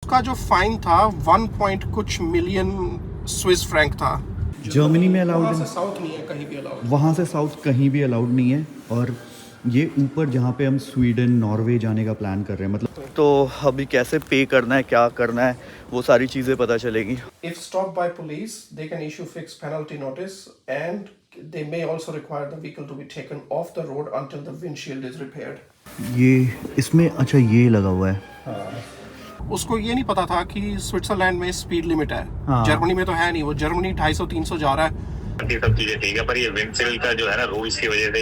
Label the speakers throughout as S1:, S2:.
S1: उसका जो फाइन था 1 पॉइंट कुछ मिलियन स्विस फ्रैंक था।
S2: जर्मनी में अलाउड
S1: वहाँ से
S2: है,
S1: साउथ नहीं है कहीं भी अलाउड।
S2: वहाँ से साउथ कहीं भी अलाउड नहीं है। और ये ऊपर जहाँ पे हम स्वीडन नॉर्वे जाने का प्लान कर रहे हैं, मतलब तो अभी कैसे पे करना है, क्या करना है, वो सारी चीज़ें पता चलेगी।
S1: If stopped by police, they can issue fixed penalty notice and they may also require the vehicle to be taken off the road until the windshield is repaired.
S2: ये इसमें अच्छा ये लगा हुआ है।
S1: उसको ये नहीं पता था कि स्विट्जरलैंड में स्पीड लिमिट है।
S2: हाँ।
S1: जर्मनी में तो है नहीं, वो जर्मनी 250-300 जा रहा है।
S3: ये सब चीजें ठीक है, पर ये विंडशील्ड का जो है ना रूल्स की वजह से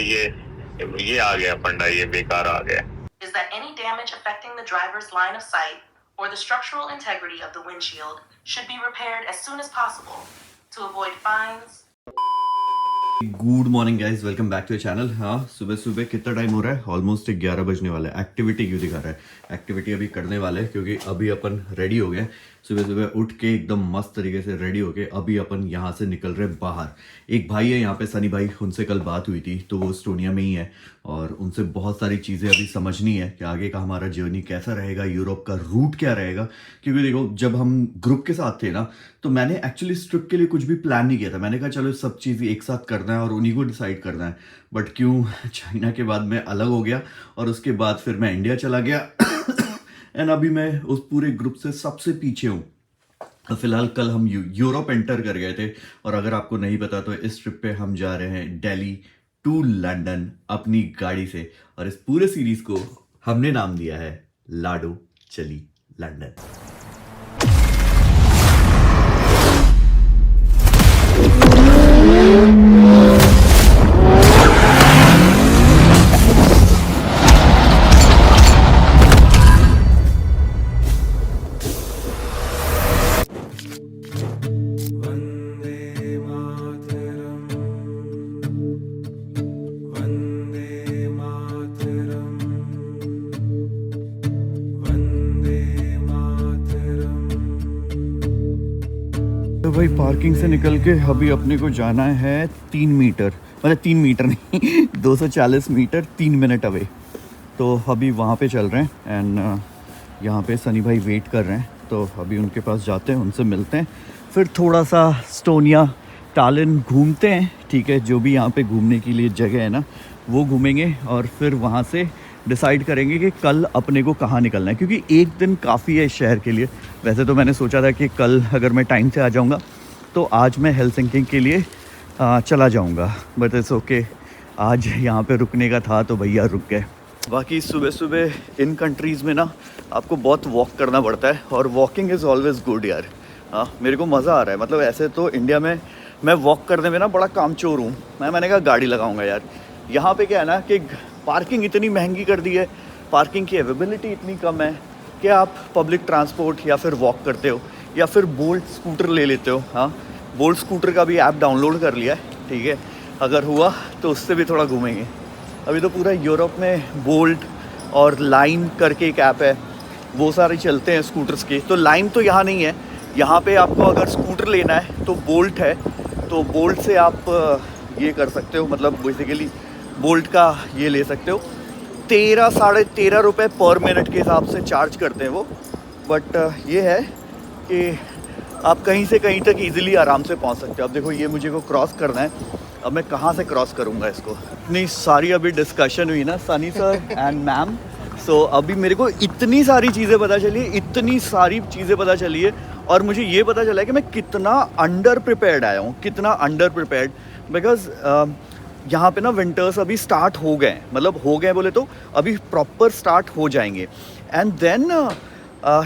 S3: ये आ गया फंडा, ये बेकार आ गया।
S4: Is that any damage affecting the driver's line of sight or the structural integrity of the windshield should be repaired as soon as possible to avoid fines.
S2: Good morning guys, welcome back to the channel. हाँ, सुबह सुबह कितना time हो रहा है? Almost 11 बजने वाला है। एक्टिविटी क्यों दिखा रहा है? एक्टिविटी अभी करने वाले हैं क्योंकि अभी अपन रेडी हो गए। सुबह सुबह उठ के एकदम मस्त तरीके से रेडी होके अभी अपन यहाँ से निकल रहे हैं बाहर। एक भाई है यहाँ पे, सनी भाई, उनसे कल बात हुई थी, तो वो एस्टोनिया में ही है और उनसे बहुत सारी चीज़ें अभी समझनी है कि आगे का हमारा जर्नी कैसा रहेगा, यूरोप का रूट क्या रहेगा। क्योंकि देखो, जब हम ग्रुप के साथ थे ना, तो मैंने एक्चुअली इस ट्रिप के लिए कुछ भी प्लान नहीं किया था। मैंने कहा चलो सब चीज़ एक साथ करना है और उन्हीं को डिसाइड करना है। बट क्यों चाइना के बाद मैं अलग हो गया और उसके बाद फिर मैं इंडिया चला गया एंड अभी मैं उस पूरे ग्रुप से सबसे पीछे हूँ। फिलहाल कल हम यूरोप एंटर कर गए थे और अगर आपको नहीं पता तो इस ट्रिप पे हम जा रहे हैं दिल्ली टू लंदन अपनी गाड़ी से। और इस पूरे सीरीज को हमने नाम दिया है लाडो चली लंदन। तो भाई पार्किंग से निकल के अभी अपने को जाना है 3 मीटर, मतलब 3 मीटर नहीं 240 मीटर 3 मिनट अवे। तो अभी वहाँ पे चल रहे हैं एंड यहाँ पे सनी भाई वेट कर रहे हैं, तो अभी उनके पास जाते हैं, उनसे मिलते हैं, फिर थोड़ा सा एस्टोनिया टालिन घूमते हैं। ठीक है, जो भी यहाँ पे घूमने के लिए जगह है ना वो घूमेंगे और फिर वहाँ से डिसाइड करेंगे कि कल अपने को कहाँ निकलना है, क्योंकि एक दिन काफ़ी है इस शहर के लिए। वैसे तो मैंने सोचा था कि कल अगर मैं टाइम से आ जाऊँगा तो आज मैं हेलसिंकी के लिए चला जाऊँगा, बट इट्स ओके, आज यहाँ पे रुकने का था तो भैया रुक गए। बाकी सुबह सुबह इन कंट्रीज़ में ना आपको बहुत वॉक करना पड़ता है और वॉकिंग इज़ ऑलवेज़ गुड यार। हाँ, मेरे को मज़ा आ रहा है। मतलब ऐसे तो इंडिया में मैं वॉक करने में ना बड़ा कामचोर हूँ। मैंने कहा गाड़ी लगाऊँगा यार। यहाँ पे क्या है ना कि पार्किंग इतनी महंगी कर दी है, पार्किंग की अवेलेबिलिटी इतनी कम है कि आप पब्लिक ट्रांसपोर्ट या फिर वॉक करते हो या फिर बोल्ट स्कूटर ले लेते हो। हाँ, बोल्ट स्कूटर का भी ऐप डाउनलोड कर लिया है। ठीक है, अगर हुआ तो उससे भी थोड़ा घूमेंगे। अभी तो पूरा यूरोप में बोल्ट और लाइन करके एक ऐप है, वो सारे चलते हैं स्कूटर्स के। तो लाइन तो यहाँ नहीं है, यहाँ पे आपको अगर स्कूटर लेना है तो बोल्ट है, तो बोल्ट से आप ये कर सकते हो, मतलब बेसिकली बोल्ट का ये ले सकते हो। 13-13.5 रुपये पर मिनट के हिसाब से चार्ज करते हैं वो। बट ये है कि आप कहीं से कहीं तक इजीली आराम से पहुंच सकते हो। अब देखो, ये मुझे को क्रॉस करना है, अब मैं कहाँ से क्रॉस करूँगा इसको। इतनी सारी अभी डिस्कशन हुई ना सनी सर एंड मैम, सो अभी मेरे को इतनी सारी चीज़ें पता चली है, इतनी सारी चीज़ें पता चली है और मुझे ये पता चला है कि मैं कितना अंडर प्रिपेयर्ड आया हूँ, कितना अंडर प्रिपेयर्ड। बिकॉज यहाँ पे ना विंटर्स अभी स्टार्ट हो गए, मतलब हो गए बोले तो अभी प्रॉपर स्टार्ट हो जाएंगे। एंड देन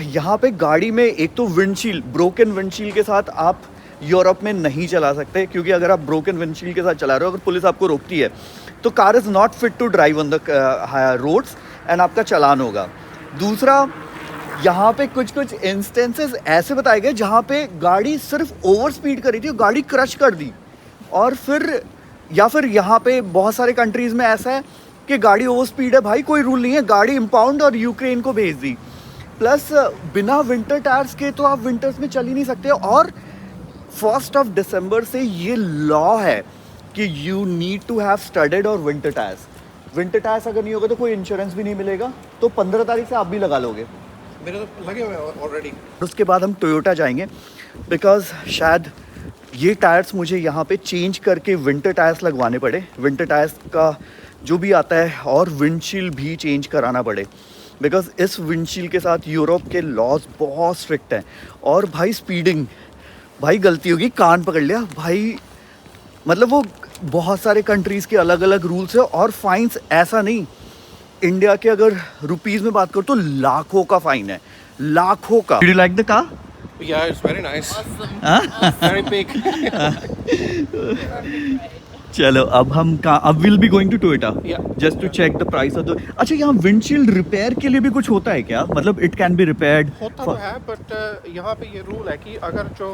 S2: यहाँ पे गाड़ी में एक तो विंडशील्ड, ब्रोकन विंडशील्ड के साथ आप यूरोप में नहीं चला सकते, क्योंकि अगर आप ब्रोकन विंडशील्ड के साथ चला रहे हो, अगर पुलिस आपको रोकती है तो car is not fit to drive on the roads and आपका चालान होगा। दूसरा, यहाँ पे कुछ कुछ इंस्टेंसेस ऐसे बताए गए जहाँ पे गाड़ी सिर्फ ओवर स्पीड कर रही थी और गाड़ी क्रश कर दी। और फिर या फिर यहाँ पे बहुत सारे कंट्रीज़ में ऐसा है कि गाड़ी ओवर स्पीड है, भाई कोई रूल नहीं है, गाड़ी इम्पाउंड और यूक्रेन को भेज दी। प्लस बिना विंटर टायर्स के तो आप विंटर्स में चल ही नहीं सकते। और 1 दिसंबर से ये लॉ है कि you need to have studded और विंटर टायर्स। विंटर टायर्स अगर नहीं होगा तो कोई इंश्योरेंस भी नहीं मिलेगा, तो 15 तारीख से आप भी लगा लोगे।
S1: मेरे तो लगे हुए हैं ऑलरेडी।
S2: उसके बाद हम टोयोटा जाएंगे बिकॉज शायद ये टायर्स मुझे यहाँ पे चेंज करके विंटर टायर्स लगवाने पड़े, विंटर टायर्स का जो भी आता है, और विंडशील्ड भी चेंज कराना पड़े बिकॉज इस विंडशील्ड के साथ यूरोप के लॉज बहुत स्ट्रिक्ट हैं। और भाई स्पीडिंग, भाई गलती होगी कान पकड़ लिया भाई, मतलब वो बहुत सारे कंट्रीज़ के अलग अलग रूल्स है और फाइन्स ऐसा नहीं, इंडिया के अगर रुपीज़ में बात करो तो लाखों का फाइन है, लाखों का। Did you like the car?
S1: Yeah, it's very nice.
S2: हाँ?
S1: Very big.
S2: चलो अब हम कहाँ, अब will be going to Toyota
S1: Yeah.
S2: Just to check the price of the. अच्छा, यहाँ विंडशील्ड रिपेयर के लिए भी कुछ होता है क्या? मतलब इट कैन बी रिपेयर्ड?
S1: होता तो है, बट यहाँ पे ये रूल है कि अगर जो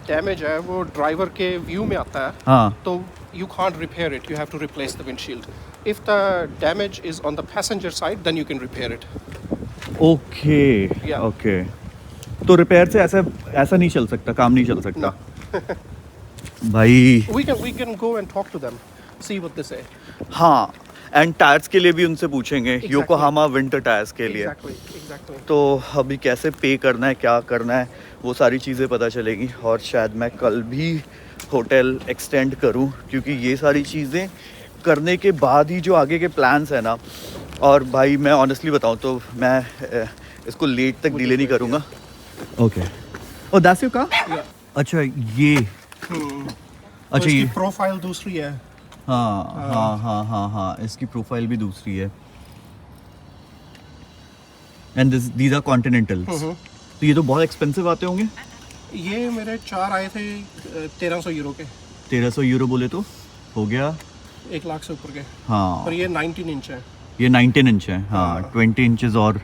S1: डैमेज है वो ड्राइवर के व्यू में आता है,
S2: हाँ,
S1: तो you can't repair it. You have to replace the windshield. If the damage is on the passenger side, then you can repair it.
S2: Okay
S1: Yeah.
S2: Okay. तो रिपेयर से ऐसा नहीं चल सकता, काम नहीं चल सकता?
S1: No.
S2: भाई
S1: We can go and talk to them, see what they say.
S2: हाँ, एंड टायर्स के लिए भी उनसे पूछेंगे,
S1: Exactly.
S2: योकोहामा विंटर टायर्स के लिए।
S1: Exactly.
S2: तो अभी कैसे पे करना है, क्या करना है, वो सारी चीज़ें पता चलेगी। और शायद मैं कल भी होटल एक्सटेंड करूं, क्योंकि ये सारी चीज़ें करने के बाद ही जो आगे के प्लान्स हैं ना। और भाई मैं ऑनेस्टली बताऊं तो मैं इसको लेट तक डिले नहीं करूंगा। ओके, और दैट्स योर कार? अच्छा ये, अच्छा
S1: तो इसकी
S2: ये,
S1: प्रोफाइल दूसरी है।
S2: हाँ हाँ हाँ हाँ हाँ, इसकी प्रोफाइल भी दूसरी है। And these are continentals. तो ये तो बहुत एक्सपेंसिव आते होंगे।
S1: ये मेरे 4 आए थे 1300 यूरो के।
S2: 1300 यूरो बोले तो हो गया
S1: 1 लाख से ऊपर के।
S2: हाँ,
S1: और ये 19 इंच है।
S2: ये 19 इंच है। हाँ,
S1: हाँ।
S2: 20 इंचेस और।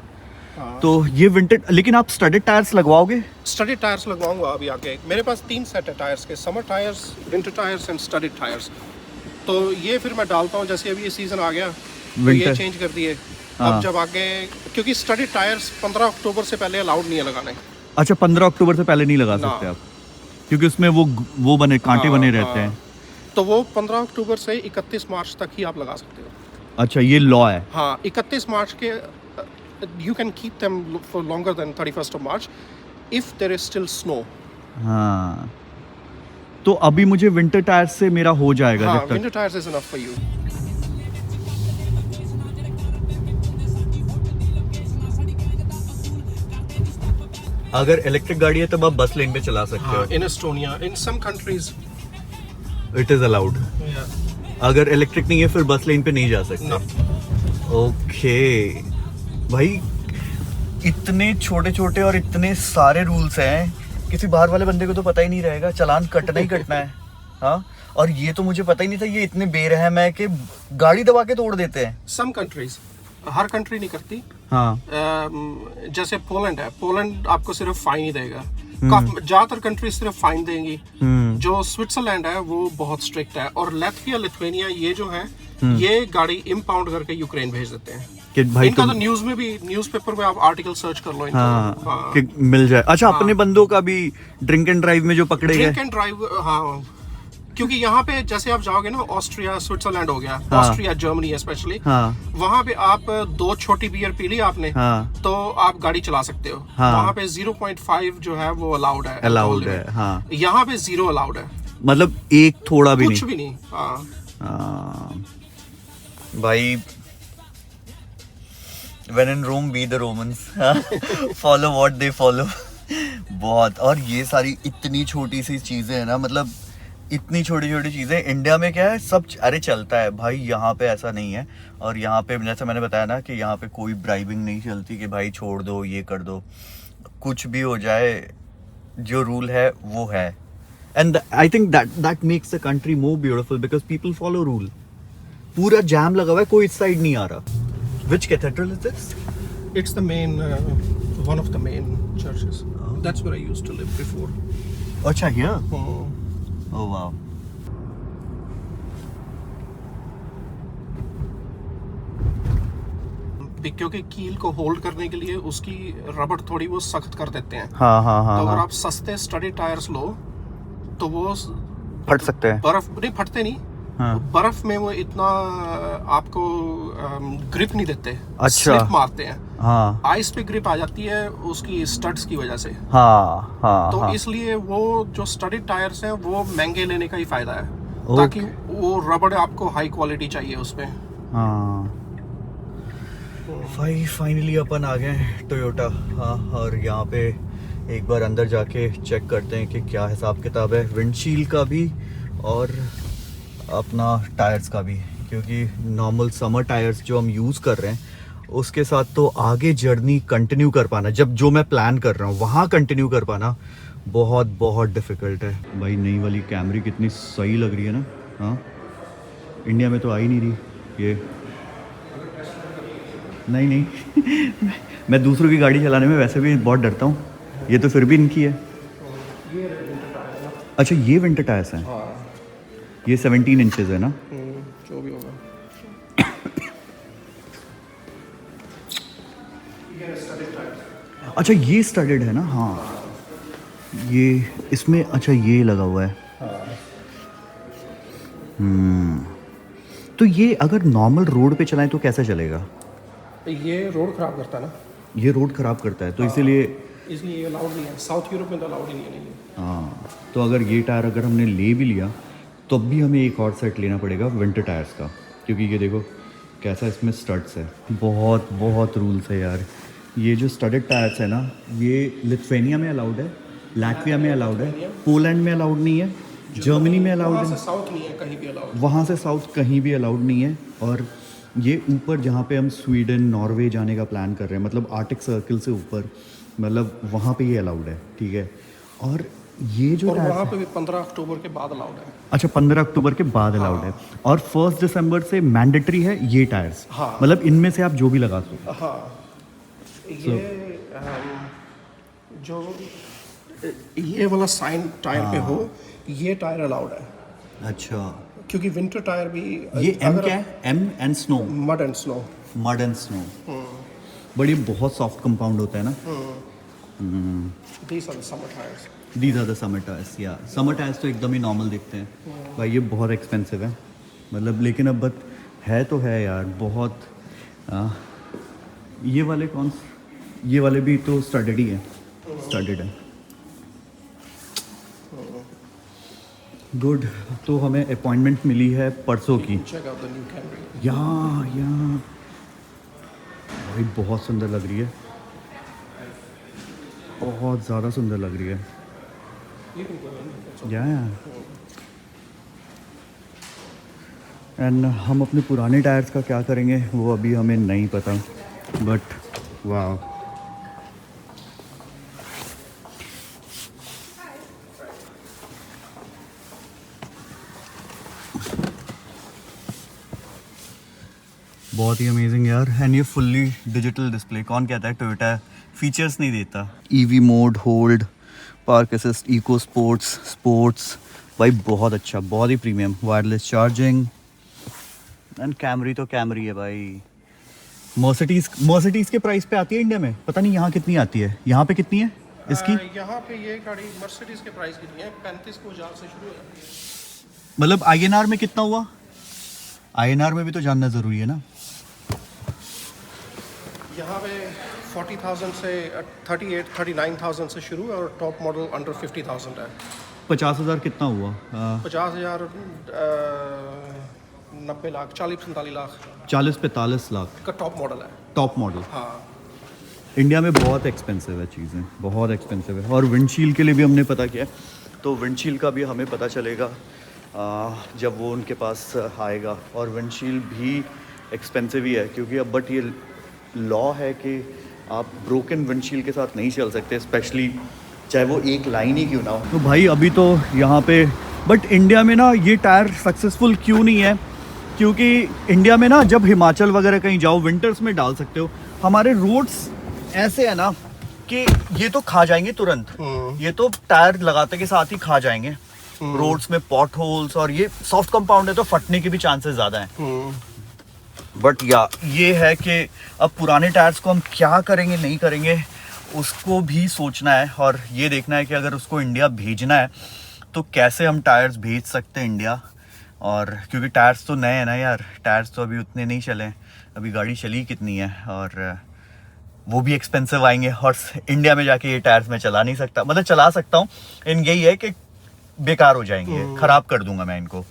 S1: हाँ।
S2: तो ये विंटर, लेकिन आप स्टडेड टायर्स लगवाओगे?
S1: स्टडी टायर्स लगवाऊंगा अभी आगे। मेरे पास 3 सेट है टायर्स के, summer tyres, winter tyres and studied tyres. तो ये फिर मैं डालता हूँ, जैसे अभी ये सीज़न आ गया तो ये
S2: Winter।
S1: चेंज कर दिए।
S2: हाँ।
S1: अब जब आगे, क्योंकि स्टडी टायर्स 15 अक्टूबर से पहले अलाउड नहीं है लगाने।
S2: अच्छा, 15 अक्टूबर से पहले नहीं लगा
S1: ना।
S2: सकते आप, क्योंकि उसमें वो बने कांटे
S1: हाँ,
S2: बने रहते
S1: हाँ।
S2: हैं।
S1: तो वो 15 अक्टूबर से 31 मार्च तक ही आप लगा सकते हो।
S2: अच्छा, ये लॉ है।
S1: हाँ, 31 मार्च के you can keep them for longer than 31st of March if there is still snow.
S2: हाँ, तो अभी मुझे विंटर टायर्स से मेरा हो जाएगा
S1: हाँ,
S2: जब तक।
S1: Winter tyres is enough for you.
S2: अगर इलेक्ट्रिक गाड़ी है तब आप बस लेन पे चला सकते
S1: हाँ, इन एस्टोनिया, इन सम कंट्रीज
S2: हो, इट इज अलाउड। अगर इलेक्ट्रिक नहीं है फिर बस लेन पे नहीं जा सकते। ओके भाई, इतने छोटे छोटे और इतने सारे रूल्स हैं, किसी बाहर वाले बंदे को तो पता ही नहीं रहेगा, चालान कटना ही कटना है। हाँ, और ये तो मुझे पता ही नहीं था, ये इतने बेरहम है कि गाड़ी दबा के तोड़ देते हैं।
S1: सम कंट्रीज, हर कंट्री नहीं करती।
S2: हाँ,
S1: जैसे पोलैंड है, पोलैंड आपको सिर्फ फाइन ही देगा। ज्यादातर कंट्री सिर्फ फाइन देंगी। जो स्विट्जरलैंड है वो बहुत स्ट्रिक्ट है, और लात्विया, लिथुआनिया ये जो है ये गाड़ी इम्पाउंड करके यूक्रेन भेज देते हैं।
S2: कि भाई
S1: इनका
S2: तुम,
S1: तो न्यूज में भी, न्यूज़पेपर में आप आर्टिकल सर्च कर लो इनका।
S2: हाँ,
S1: हाँ।
S2: कि मिल जाए। अच्छा, अपने बंदों का भी ड्रिंक एंड ड्राइव में जो पकड़े गए।
S1: ड्रिंक एंड ड्राइव, हाँ, क्योंकि यहाँ पे जैसे आप जाओगे ना, ऑस्ट्रिया, स्विट्जरलैंड हो गया,
S2: हाँ।
S1: ऑस्ट्रिया, जर्मनी स्पेशली,
S2: हाँ
S1: वहाँ पे आप 2 छोटी बियर पी ली आपने,
S2: हाँ
S1: तो आप गाड़ी चला सकते हो।
S2: हाँ।
S1: वहाँ पे 0.5 जो है वो अलाउड है।
S2: अलाउड
S1: alcohol
S2: है।
S1: limit।
S2: हाँ,
S1: यहाँ पे 0 अलाउड है,
S2: मतलब एक थोड़ा भी
S1: कुछ
S2: नहीं।
S1: भी नहीं। हाँ।
S2: हाँ, भाई when in Rome be the Romans, follow what they follow। बहुत। और ये सारी इतनी छोटी सी चीजें हैं ना, मतलब इतनी छोटी छोटी चीजें इंडिया में क्या है, सब अरे चलता है भाई, यहाँ पे ऐसा नहीं है। और यहाँ पे जैसे मैंने बताया ना कि यहाँ पे कोई ब्राइबिंग नहीं चलती कि भाई छोड़ दो, ये कर दो, कुछ भी हो जाए, जो रूल है वो है। And I think that makes the country more beautiful because people follow rule. पूरा जैम लगा हुआ है, कोई इस साइड नहीं आ रहा। Which cathedral is this?
S1: It's the main, one of the main churches. That's where I used to live before.
S2: अच्छा, here?
S1: Hmm.
S2: Oh wow.
S1: क्योंकि कील को होल्ड करने के लिए उसकी रबड़ थोड़ी वो सख्त कर देते हैं।
S2: हाँ हाँ हाँ
S1: तो अगर
S2: हाँ,
S1: आप सस्ते स्टडी टायर्स लो तो वो
S2: फट सकते हैं।
S1: बर्फ नहीं फटते नहीं,
S2: हाँ।
S1: बर्फ में वो इतना आपको ग्रिप नहीं देते,
S2: अच्छा।
S1: स्लिप मारते हैं।
S2: हाँ
S1: आइस पे ग्रिप आ जाती है उसकी स्टड्स की वजह से।
S2: हाँ हाँ
S1: तो
S2: हाँ।
S1: इसलिए वो जो स्टडेड टायर्स हैं वो महंगे लेने का ही फायदा है,
S2: ओके।
S1: ताकि वो रबड़ आपको हाई क्वालिटी चाहिए उसमें।
S2: हाँ भाई फाइनली अपन आ गए टोयोटा। हाँ, और यहाँ पे एक बार अंदर जाके चेक करते हैं कि क्या हिसाब किताब है विंडशील्ड का भी और अपना टायर्स का भी, क्योंकि नॉर्मल समर टायर्स जो हम यूज़ कर रहे हैं उसके साथ तो आगे जर्नी कंटिन्यू कर पाना, जब जो मैं प्लान कर रहा हूँ वहाँ कंटिन्यू कर पाना बहुत बहुत डिफ़िकल्ट है। भाई नई वाली कैमरी कितनी सही लग रही है ना। हाँ, इंडिया में तो आ ही नहीं रही ये। नहीं मैं दूसरों की गाड़ी चलाने में वैसे भी बहुत डरता हूँ, ये तो फिर भी इनकी है। अच्छा ये विंटर टायर्स हैं।
S1: हाँ।
S2: ये 17 इंचेस है ना।
S1: जो भी होगा।
S2: अच्छा ये स्टडेड है ना। हाँ ये इसमें अच्छा ये लगा हुआ है। तो ये अगर नॉर्मल रोड पे चलाएं तो कैसा चलेगा?
S1: ये रोड खराब करता है ना,
S2: ये रोड खराब करता है तो इसीलिए
S1: इसलिए ये अलाउड नहीं है। साउथ यूरोप में तो अलाउड ही नहीं है।
S2: हाँ, तो अगर ये टायर अगर हमने ले भी लिया तो अब भी हमें एक और सेट लेना पड़ेगा विंटर टायर्स का, क्योंकि ये देखो कैसा इसमें स्टड्स है। बहुत बहुत रूल्स है यार। ये जो स्टडेड टायर्स है ना ये लिथुआनिया में अलाउड है, लैटविया में अलाउड है, पोलैंड में अलाउड नहीं है, जर्मनी में अलाउड
S1: वहाँ
S2: है,
S1: से साउथ नहीं है कहीं भी अलाउड।
S2: वहाँ से साउथ कहीं भी अलाउड नहीं है। और ये ऊपर जहाँ पे हम स्वीडन नॉर्वे जाने का प्लान कर रहे हैं, मतलब आर्टिक सर्कल से ऊपर, मतलब वहाँ पे ये अलाउड है, ठीक है। और ये जो
S1: और
S2: टायर्स
S1: वहाँ
S2: है-
S1: पे भी 15 अक्टूबर के बाद अलाउड है।
S2: अच्छा 15 अक्टूबर के बाद अलाउड है, और 1 दिसंबर से मैंडेटरी है ये टायर्स।
S1: हाँ।
S2: मतलब इनमें से आप जो भी लगा सको।
S1: हाँ, ये जो ये वाला साइन टायर पे हो ये टायर अलाउड है,
S2: अच्छा
S1: क्योंकि विंटर टायर भी
S2: ये एम क्या है? M and snow,
S1: mud and snow.
S2: Mud and snow. बड़ी बहुत सॉफ्ट कंपाउंड होता है ना।
S1: These are the summer tires.
S2: These are the summer tyres. या समर टायर्स तो एकदम ही नॉर्मल दिखते हैं भाई। ये बहुत एक्सपेंसिव है मतलब, लेकिन अब बट है तो है यार बहुत। ये वाले ये वाले भी तो स्टडेड ही है, स्टडेड है। गुड। तो हमें अपॉइंटमेंट मिली है परसों की।
S1: Check out the new Camry.
S2: या भाई बहुत सुंदर लग रही है, बहुत ज़्यादा सुंदर लग रही है।
S1: You can go in. That's all.
S2: या एंड हम अपने पुराने टायर्स का क्या करेंगे वो अभी हमें नहीं पता, बट वाह बहुत ही अमेजिंग यार। एंड ये फुल्ली डिजिटल डिस्प्ले, कौन कहता है टोयोटा फीचर्स नहीं देता। EV mode, hold, park assist, eco sports भाई बहुत अच्छा, बहुत ही premium. Wireless charging and Camry तो कैमरी है भाई। मर्सिडीज के प्राइस पे आती है इंडिया में, पता नहीं यहाँ कितनी आती है। यहाँ पे कितनी है इसकी?
S1: यहाँ पे ये गाड़ी मर्सिडीज के प्राइस कितनी है? 35,000 से शुरू है।
S2: मतलब INR में कितना हुआ? INR में भी तो जानना ज़रूरी है ना।
S1: यहाँ पे 40,000 से 39,000 से शुरू है और टॉप मॉडल अंडर 50,000 है।
S2: 50,000 कितना हुआ?
S1: 50,000 90 लाख 40-45 लाख
S2: 40-45 लाख
S1: का टॉप मॉडल है।
S2: Top model.
S1: हाँ,
S2: इंडिया में बहुत एक्सपेंसिव है चीज़ें, बहुत एक्सपेंसिव है। और विंडशील्ड के लिए भी हमने पता किया, तो विंडशील्ड का भी हमें पता चलेगा जब वो उनके पास आएगा। और विंडशील्ड भी एक्सपेंसिव ही है, क्योंकि अब बट ये लॉ है कि आप ब्रोकन विंडशील्ड के साथ नहीं चल सकते, स्पेशली चाहे वो एक लाइन ही क्यों ना हो। तो भाई अभी तो यहाँ पे, बट इंडिया में ना ये टायर सक्सेसफुल क्यों नहीं है? क्योंकि इंडिया में ना जब हिमाचल वगैरह कहीं जाओ विंटर्स में डाल सकते हो, हमारे रोड्स ऐसे है ना कि ये तो खा जाएंगे तुरंत, ये तो टायर लगाते के साथ ही खा जाएंगे। रोड्स में पॉट होल्स, और ये सॉफ्ट कंपाउंड है तो फटने के भी चांसेस ज़्यादा हैं। बट या ये है कि अब पुराने टायर्स को हम क्या करेंगे नहीं करेंगे उसको भी सोचना है, और ये देखना है कि अगर उसको इंडिया भेजना है तो कैसे हम टायर्स भेज सकते हैं इंडिया और क्योंकि टायर्स तो नए हैं ना यार, टायर्स तो अभी उतने नहीं चले हैं, अभी गाड़ी चली कितनी है, और वो भी एक्सपेंसिव आएंगे, और इंडिया में जाके ये टायर्स मैं चला नहीं सकता, मतलब चला सकता हूँ, इन यही है कि बेकार हो जाएंगे, ख़राब कर दूंगा मैं इनको।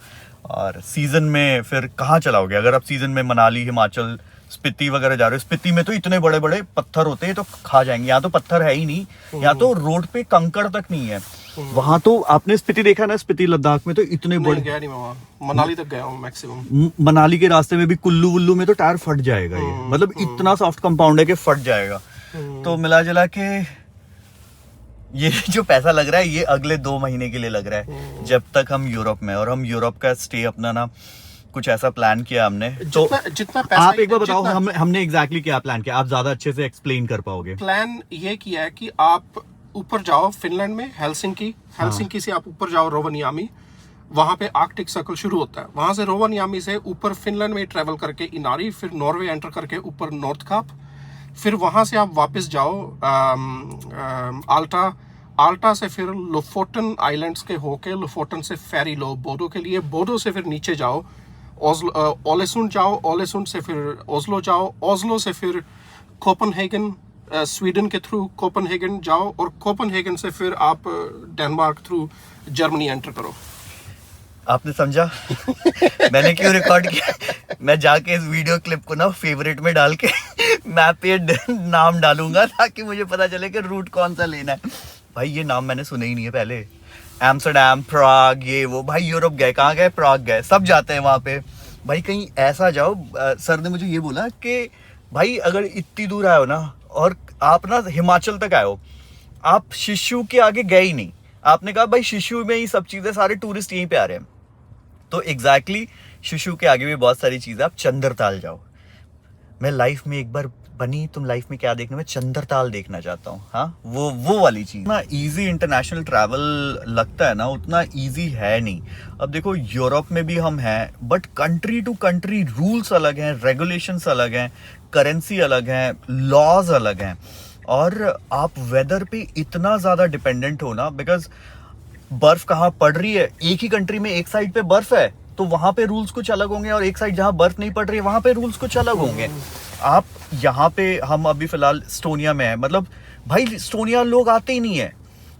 S2: और सीज़न में फिर कहाँ चलाओगे, अगर आप सीज़न में मनाली, हिमाचल, स्पीति वगैरह जा रहे हो, स्पीति में तो इतने बड़े बड़े पत्थर होते हैं, तो खा जाएंगे। यहाँ तो पत्थर है ही नहीं, यहाँ तो रोड पे कंकड़ तक नहीं है। वहां तो आपने स्पीति देखा ना, स्पीति लद्दाख में तो इतने बड़े,
S1: गया नहीं मैं वहाँ, मनाली तक गया हूँ मैक्सिमम।
S2: मनाली के रास्ते में भी कुल्लू वुल्लू में तो टायर फट जाएगा ये, मतलब इतना सॉफ्ट कंपाउंड है कि फट जाएगा। तो मिला जुला के ये जो पैसा लग रहा है ये अगले 2 महीने के लिए लग रहा है, जब तक हम यूरोप में, और हम यूरोप का स्टे अपना ना कुछ ऐसा प्लान किया हमने। तो
S1: जितना पैसा,
S2: आप एक बार बताओ हमने एग्जैक्टली क्या प्लान किया, आप ज्यादा अच्छे से एक्सप्लेन कर पाओगे।
S1: प्लान ये किया है कि आप ऊपर जाओ फिनलैंड में, हेलसिंकी से आप ऊपर जाओ रोवनियामी, वहां पे आर्कटिक सर्कल शुरू होता है। वहां से रोवनियामी से ऊपर फिनलैंड में ट्रेवल करके इनारी, फिर नॉर्वे एंटर करके ऊपर नॉर्थ काप, फिर वहां से आप वापस जाओ आल्टा से फिर लोफोटन आइलैंड्स के होके, लोफोटन से फेरी लो बोडो के लिए, बोडो से फिर नीचे जाओ ओलेसुंड जाओ, ओलेसुंड से फिर ओस्लो जाओ, ओस्लो से फिर कोपनहेगन, स्वीडन के थ्रू कोपनहेगन जाओ, और कोपनहेगन से फिर आप डेनमार्क थ्रू जर्मनी एंटर करो।
S2: आपने समझा मैंने क्यों रिकॉर्ड किया? मैं जाके इस वीडियो क्लिप को ना फेवरेट में डाल के मैप पे नाम डालूंगा, ताकि मुझे पता चले कि रूट कौन सा लेना है। भाई ये नाम मैंने सुने ही नहीं है पहले, एम्स्टर्डम, प्राग, ये वो। भाई यूरोप गए, कहाँ गए? प्राग गए, सब जाते हैं वहाँ पे। भाई कहीं ऐसा जाओ, सर ने मुझे ये बोला कि भाई अगर इतनी दूर आए हो ना, और आप ना हिमाचल तक आए हो, आप शिशु के आगे गए ही नहीं। आपने कहा भाई शिशु में ही सब चीज़ें, सारे टूरिस्ट यहीं पे आ रहे हैं, तो एग्जैक्टली शिशु के आगे भी बहुत सारी चीज़ें। आप चंद्रताल जाओ। मैं लाइफ में एक बार बनी, तुम लाइफ में क्या देखना, मैं चंद्रताल देखना चाहता हूँ। हाँ, वो वाली चीज़ ना। इजी इंटरनेशनल ट्रैवल लगता है ना, उतना इजी है नहीं। अब देखो यूरोप में भी हम हैं, but country to country rules अलग हैं, रेगुलेशंस अलग हैं, करेंसी अलग हैं, लॉज अलग हैं, और आप वेदर पे इतना ज़्यादा डिपेंडेंट हो ना, बिकॉज बर्फ कहाँ पड़ रही है, एक ही कंट्री में एक साइड पे बर्फ है तो वहां पे रूल्स कुछ अलग होंगे, और एक साइड जहां बर्फ नहीं पड़ रही है वहां पे रूल्स कुछ अलग होंगे। आप यहाँ पे, हम अभी फिलहाल स्टोनिया में हैं, मतलब भाई स्टोनिया लोग आते ही नहीं है,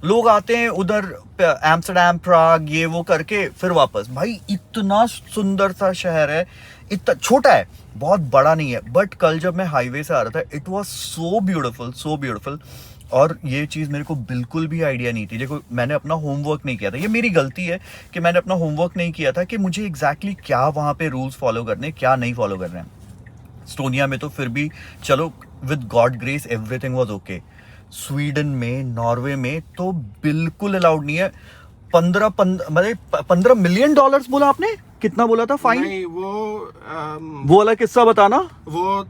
S2: लोग आते हैं उधर एम्स्टर्डम, प्राग, ये वो करके फिर वापस। भाई इतना सुंदर सा शहर है, इतना छोटा है, बहुत बड़ा नहीं है, बट कल जब मैं हाईवे से आ रहा था, it was so beautiful, so beautiful. और ये चीज़ मेरे को बिल्कुल भी आइडिया नहीं थी। देखो मैंने अपना होमवर्क नहीं किया था, ये मेरी गलती है कि मैंने अपना होमवर्क नहीं किया था कि मुझे एग्जैक्टली क्या वहाँ पे रूल्स फॉलो करने, क्या नहीं फॉलो कर रहे हैं। स्टोनिया में तो फिर भी चलो, with God grace everything was okay. Sweden में, नॉर्वे में तो बिल्कुल अलाउड नहीं है। 15 मिलियन डॉलर्स बोला आपने, कितना बोला था फाइन?
S1: नहीं,
S2: वो वाला किस्सा बताना।
S1: वो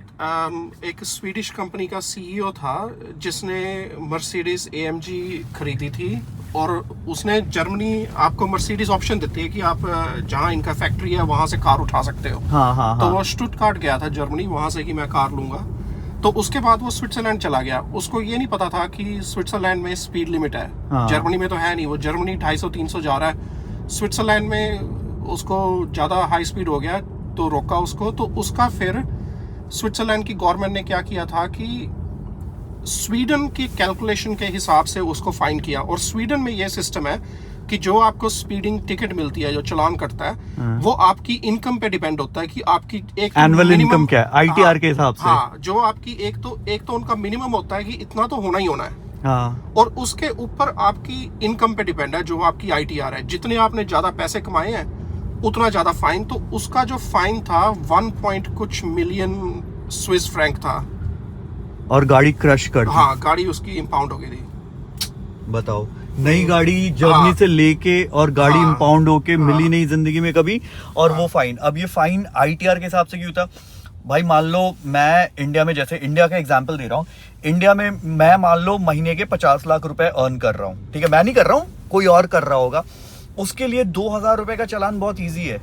S1: एक स्वीडिश कंपनी का सीईओ था जिसने मर्सिडीज AMG खरीदी थी, और उसने जर्मनी, आपको मर्सिडीज ऑप्शन देती है कि आप जहां इनका फैक्ट्री है वहां से कार उठा सकते हो।
S2: हाँ।
S1: तो वो स्टुटगार्ट गया था जर्मनी, वहां से कि मैं कार लूंगा। तो उसके बाद वो स्विट्जरलैंड चला गया। उसको ये नहीं पता था कि स्विट्जरलैंड में स्पीड लिमिट है।
S2: हाँ।
S1: जर्मनी में तो है नहीं। वो जर्मनी 250-300 जा रहा है, स्विट्जरलैंड में उसको ज़्यादा हाई स्पीड हो गया तो रोका उसको। तो उसका फिर स्विट्जरलैंड की गवर्नमेंट ने क्या किया था कि स्वीडन की कैलकुलेशन के हिसाब से उसको फाइन किया। और स्वीडन में ये सिस्टम है कि जो आपको स्पीडिंग टिकट मिलती है, जो चालान करता है, वो आपकी इनकम पे डिपेंड होता है कि आपकी एक
S2: एनुअल इनकम क्या है, ITR के हिसाब से।
S1: हाँ, जो आपकी एक तो उनका मिनिमम होता है कि इतना तो होना ही होना है।
S2: हाँ।
S1: और उसके ऊपर आपकी इनकम पे डिपेंड है, जो आपकी ITR है। जितने आपने ज्यादा पैसे कमाए हैं उतना ज्यादा फाइन। तो उसका जो फाइन था 1 कुछ मिलियन स्विस फ्रैंक था,
S2: और गाड़ी क्रश कर दी।
S1: हाँ, गाड़ी उसकी इंपाउंड हो गई थी।
S2: बताओ, नई गाड़ी जर्मनी से लेके और गाड़ी इंपाउंड होके मिली नहीं जिंदगी में कभी, और वो फाइन। अब ये फाइन ITR के हिसाब से क्यों था? भाई मान लो मैं इंडिया में, जैसे इंडिया का एग्जांपल दे रहा हूँ, इंडिया में मैं मान लो महीने के 50 लाख रुपए अर्न कर रहा हूँ, ठीक है, मैं नहीं कर रहा हूँ, कोई और कर रहा होगा। उसके लिए 2000 रुपए का चालान बहुत ईजी है।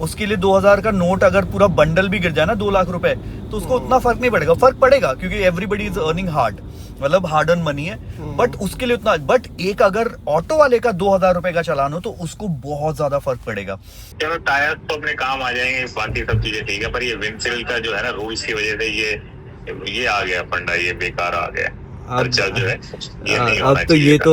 S2: उसके लिए 2000 का नोट अगर पूरा बंडल भी गिर जाए ना 2 लाख रुपए, तो उसको उतना फर्क नहीं पड़ेगा। फर्क पड़ेगा क्योंकि एवरीबडी इज अर्निंग हार्ड, मतलब हार्ड अर्न मनी है, बट उसके लिए उतना। बट एक अगर ऑटो वाले का 2000 रुपए का चालान हो तो उसको बहुत ज्यादा फर्क पड़ेगा।
S3: चलो टायर्स तो अपने काम आ जाएंगे, बाकी सब चीजें ठीक है, पर ये विंडशील्ड का जो है ना रूल्स की वजह से ये आ गया फंडा, ये बेकार आ गया। खर्चा जो है ये नहीं होना
S2: अब तो
S3: चाहिए
S2: ये
S3: था।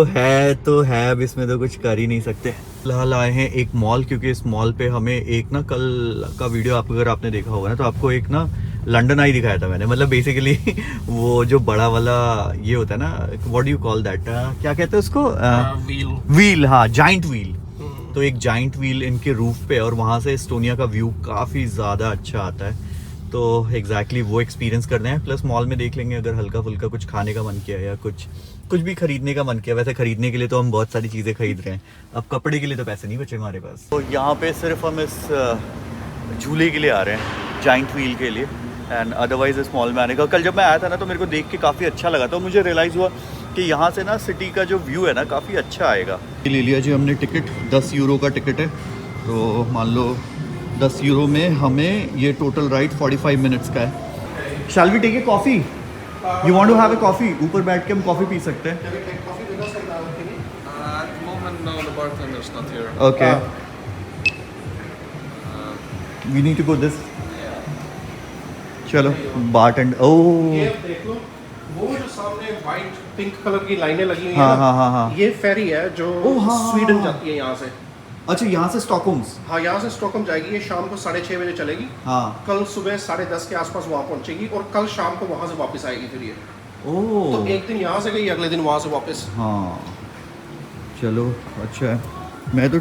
S2: तो है अब इसमें तो कुछ कर ही नहीं सकते। फिलहाल आए हैं एक मॉल, क्योंकि इस मॉल पे हमें एक ना कल का वीडियो अगर आपने देखा होगा ना, तो आपको एक ना लंदन आई दिखाया था मैंने। मतलब बेसिकली वो जो बड़ा वाला ये होता है ना, what do you call that, क्या कहते हैं उसको, व्हील, हाँ, जाइंट व्हील। तो एक जाइंट व्हील इनके रूफ पे, और वहाँ से एस्टोनिया का व्यू काफ़ी ज़्यादा अच्छा आता है। तो एग्जैक्टली वो एक्सपीरियंस करना है, प्लस मॉल में देख लेंगे अगर हल्का फुल्का कुछ खाने का मन किया या कुछ भी खरीदने का मन किया। वैसे खरीदने के लिए तो हम बहुत सारी चीज़ें खरीद रहे हैं, अब कपड़े के लिए तो पैसे नहीं बचे हमारे पास। तो यहाँ पे सिर्फ हम इस झूले के लिए आ रहे हैं, जाइंट व्हील के लिए, एंड अदरवाइज इस मॉल में आने का। कल जब मैं आया था ना तो मेरे को देख के काफ़ी अच्छा लगा, तो मुझे रियलाइज़ हुआ कि यहाँ से ना सिटी का जो व्यू है ना काफ़ी अच्छा आएगा। ले लिया जी हमने टिकट, 10 यूरो का टिकट है, तो मान लो 10 यूरो में हमें ये टोटल राइड 45 मिनट्स का है। Shall we take a coffee? You want to have a coffee? ऊपर बैठ के हम कॉफ़ी पी सकते हैं।
S5: At the moment, no, the bartender's not here.
S2: Okay, we need to go this. चलो बारटेंडर, ओह
S1: ये देख लो, वो जो सामने वाइट पिंक कलर की लाइनें लगी हुई हैं
S2: हाँ,
S1: ना,
S2: हाँ, हाँ, हाँ।
S1: ये फेरी है जो
S2: हाँ,
S1: स्वीडन
S2: हाँ।
S1: जाती है यहाँ से।
S2: अच्छा, यहाँ से स्टॉकहोम्स?
S1: हाँ, यहाँ से स्टॉकहोम जाएगी, ये शाम को 6:30 बजे चलेगी।
S2: हाँ,
S1: कल सुबह 10:30 के आसपास वहाँ पहुँचेगी, और कल शाम को वहाँ से वापस आएगी फिर ये।
S2: ओह,
S1: तो एक दिन यहाँ से गई, अगले दिन वहाँ से वापस।
S2: हाँ, चलो अच्छा है। मैं तो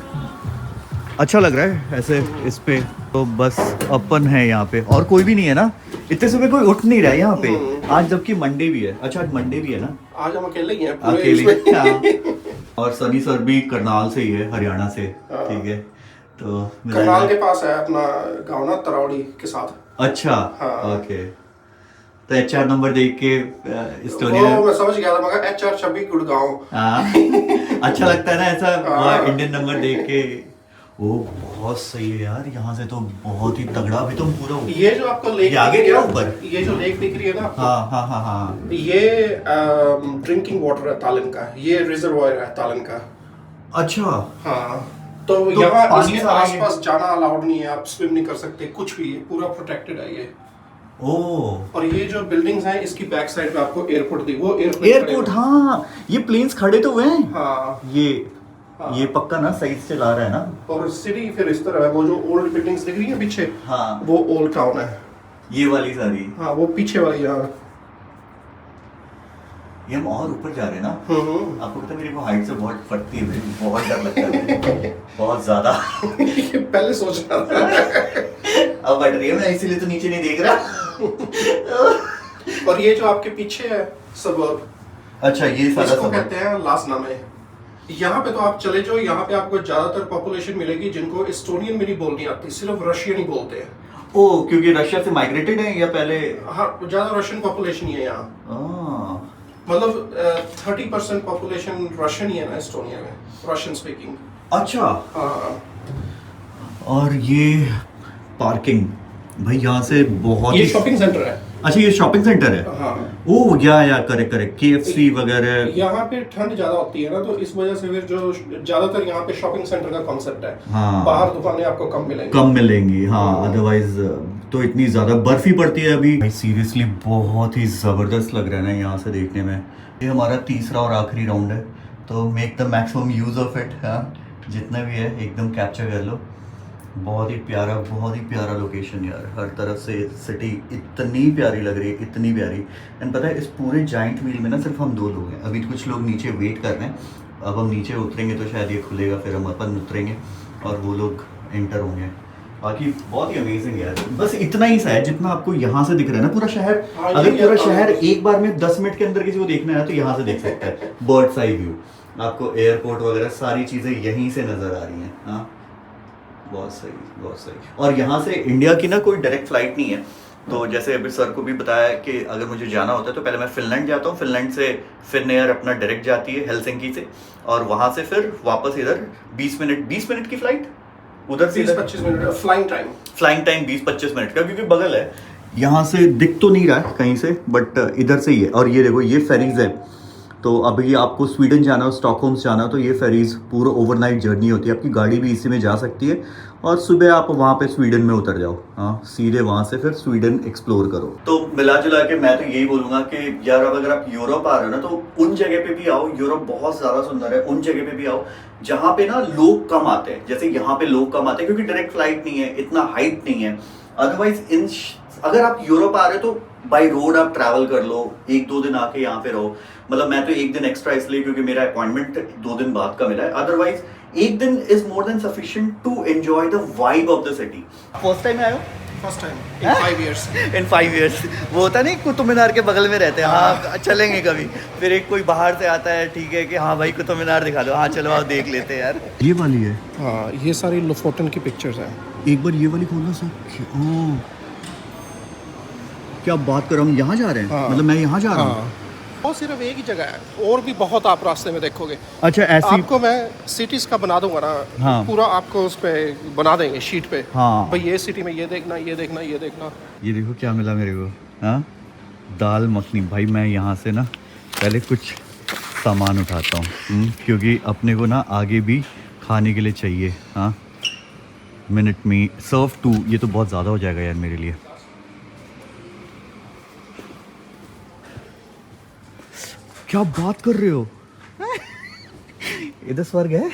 S2: अच्छा लग रहा है ऐसे इस पे। तो बस अपन है यहाँ पे, और कोई भी नहीं है ना, इतने सुबह कोई उठ नहीं रहा है यहाँ पे आज, जबकि मंडे भी है। अच्छा, आज मंडे भी है ना,
S1: आज हम अकेले ही हैं पूरे
S2: अकेले।
S1: इसमें।
S2: हाँ। और सनी सर भी करनाल से ही है, हरियाणा से, ठीक है। तो
S1: करनाल के पास है अपना गाँव ना, तरावड़ी के साथ।
S2: अच्छा,
S1: हाँ।
S2: ओके। तो HR नंबर देख के स्टोरी
S1: वो मैं समझ गया था, मगर HR 26 गुड़गांव।
S2: हाँ, अच्छा लगता है ना ऐसा
S1: हाँ।
S2: इंडियन नंबर देख के। वो बहुत सही है यार, यहाँ से तो बहुत ही तगड़ा। अभी तो पूरा
S1: ये जो आपको लेक
S2: ये आगे
S1: दिख रही
S2: क्या
S1: है,
S2: ऊपर?
S1: ये जो लेक दिख रही है ना आपको,
S2: हाँ हाँ हाँ हाँ,
S1: ये ड्रिंकिंग वाटर है तालन का, ये रिजर्वायर है तालन का।
S2: अच्छा।
S1: हाँ, तो
S2: तो
S1: यहाँ
S2: पानी
S1: इसके
S2: सारा ये-
S1: आसपास जाना अलाउड नहीं है, आप स्विम नहीं कर सकते, कुछ भी, पूरा प्रोटेक्टेड है ये।
S2: ओह,
S1: और ये जो बिल्डिंग्स हैं, इसकी बैक साइड पे आपको एयरपोर्ट दी, वो
S2: एयरपोर्ट। हाँ, ये प्लेन्स खड़े तो हुए हैं।
S1: हाँ,
S2: ये पक्का ना सही से चला रहा है ना।
S1: और सिटी फिर इस तरह है, वो जो ओल्ड बिल्डिंग्स दिख रही है पीछे,
S2: हाँ,
S1: वो ओल्ड टाउन है।
S2: ये वाली सारी।
S1: हाँ, वो पीछे वाली यहाँ।
S2: ये हम और ऊपर जा रहे हैं ना। आपको पता है मेरे को हाइट से बहुत फटती है, बहुत डर लगता है बहुत ज्यादा।
S1: ये पहले सोच रहा था।
S2: अब बढ़ रही है, मैं इसीलिए तो नीचे नहीं देख रहा।
S1: और ये जो आपके पीछे है सबर्ब,
S2: अच्छा, ये सारा
S1: इसको
S2: सब
S1: कहते हैं लासना में। यहाँ पे तो आप चले जाओ, यहाँ पे आपको ज्यादातर पॉपुलेशन मिलेगी जिनको एस्टोनियन भी नहीं बोलनी आती, सिर्फ रशियन ही बोलते हैं।
S2: ओ, क्योंकि रशिया से माइग्रेटेड है या पहले?
S1: हाँ, ज्यादा रशियन पॉपुलेशन ही है यहाँ। मतलब 30% पॉपुलेशन रशियन ही है ना एस्टोनिया में, रशियन स्पीकिंग।
S2: अच्छा।
S1: हाँ,
S2: और ये पार्किंग भाई यहाँ से बहुत
S1: ये
S2: ही।
S1: शॉपिंग सेंटर है।
S2: अच्छा, ये शॉपिंग सेंटर है।
S1: हाँ,
S2: ओ या करेक्ट करेक्ट, KFC वगैरह।
S1: यहाँ पे ठंड ज्यादा होती है ना, तो इस वजह से फिर जो ज्यादातर यहाँ पे शॉपिंग सेंटर का कॉन्सेप्ट है।
S2: हाँ,
S1: बाहर दुकानें आपको कम मिलेंगी।
S2: कम मिलेंगी, हाँ। अदरवाइज तो इतनी ज्यादा बर्फी पड़ती है अभी भाई, सीरियसली बहुत ही जबरदस्त लग रहा है ना यहाँ से देखने में। ये हमारा तीसरा और आखिरी राउंड है, तो make the maximum use of it. हाँ, जितना भी है एकदम कैप्चर कर लो। बहुत ही प्यारा लोकेशन यार, हर तरफ से सिटी इतनी प्यारी लग रही है, इतनी प्यारी। एंड पता है, इस पूरे जाइंट व्हील में ना सिर्फ हम 2 लोग हैं। अभी कुछ लोग नीचे वेट कर रहे हैं, अब हम नीचे उतरेंगे तो शायद ये खुलेगा, फिर हम अपन उतरेंगे और वो लोग एंटर होंगे। बाकी बहुत ही अमेजिंग यार। बस इतना ही सा है जितना आपको यहाँ से दिख रहा है ना पूरा शहर।
S1: हाँ,
S2: अगर
S1: ये
S2: पूरा
S1: हाँ।
S2: शहर एक बार में 10 मिनट के अंदर किसी को देखना है तो यहाँ से देख सकता है। बर्ड्स आई व्यू, आपको एयरपोर्ट वगैरह सारी चीज़ें यहीं से नज़र आ रही हैं। हाँ, बहुत सही, बहुत सही। और यहाँ से इंडिया की ना कोई डायरेक्ट फ्लाइट नहीं है, तो जैसे अभी सर को भी बताया कि अगर मुझे जाना होता है तो पहले मैं फिनलैंड जाता हूँ, फिनलैंड से फिनएयर अपना डायरेक्ट जाती है हेलसिंकी से, और वहाँ से फिर वापस इधर 20 मिनट की फ़्लाइट, उधर से
S1: 20-25 minute flying time.
S2: Flying time 20-25 minute का, क्योंकि बगल है। यहाँ से दिख तो नहीं रहा है कहीं से, बट इधर से ही है। और ये देखो ये फेरीज है, तो अभी आपको स्वीडन जाना हो, स्टॉकहोम जाना हो, तो ये फेरीज पूरा ओवरनाइट जर्नी होती है। आपकी गाड़ी भी इसी में जा सकती है और सुबह आप वहाँ पे स्वीडन में उतर जाओ। हाँ, सीधे वहाँ से फिर स्वीडन एक्सप्लोर करो। तो मिला जुला के मैं तो यही बोलूँगा कि यार अब अगर आप यूरोप आ रहे हो ना, तो उन जगह पे भी आओ। यूरोप बहुत ज़्यादा सुंदर है। उन जगह पे भी आओ जहाँ पे ना लोग कम आते हैं। जैसे यहाँ पे लोग कम आते हैं क्योंकि डायरेक्ट फ्लाइट नहीं है, इतना हाइट नहीं है। अदरवाइज अगर आप यूरोप आ रहे हो तो बाई रोड आप ट्रैवल कर लो, 1-2 दिन आके यहाँ पे रहो। मतलब मैं तो 1 दिन एक्स्ट्रा इसलिए क्योंकि मेरा अपॉइंटमेंट 2 दिन बाद का मिला है। अदरवाइज 1 दिन is more than sufficient to enjoy the vibe of the city. First time आए हो?
S1: First time in 5 years.
S2: In 5 years. वो होता नहीं कुतुब मीनार के बगल में रहते हैं, हाँ चलेंगे कभी। फिर एक कोई बाहर से आता है, ठीक है कि हाँ भाई कुतुब मीनार दिखा दो, हाँ चलो आओ देख लेते हैं यार। ये वाली है?
S1: हाँ, ये सारी लोफोटन की पिक्चर्स हैं।
S2: एक बार ये वाली खोलना सर। ओह क्या बात कर रहा हूँ, यहाँ जा रहे हैं?
S1: हाँ।
S2: मतलब मैं यहाँ जा रहा हूँ?
S1: हाँ, वो सिर्फ एक ही जगह है, और भी बहुत आप रास्ते में देखोगे।
S2: अच्छा ऐसी
S1: आपको मैं सिटीज का बना दूंगा ना।
S2: हाँ।
S1: पूरा आपको उस पे बना देंगे शीट पे।
S2: हाँ।
S1: भाई ये सिटी में ये देखना, ये देखना, ये देखना।
S2: ये देखो क्या मिला मेरे को। हाँ, दाल मखनी। भाई मैं यहाँ से ना पहले कुछ सामान उठाता हूँ, क्योंकि अपने को ना आगे भी खाने के लिए चाहिए। हाँ, मिनट में सर्व 2, ये तो बहुत ज़्यादा हो जाएगा यार मेरे लिए। क्या बात कर रहे हो? ये तो स्वर्ग है।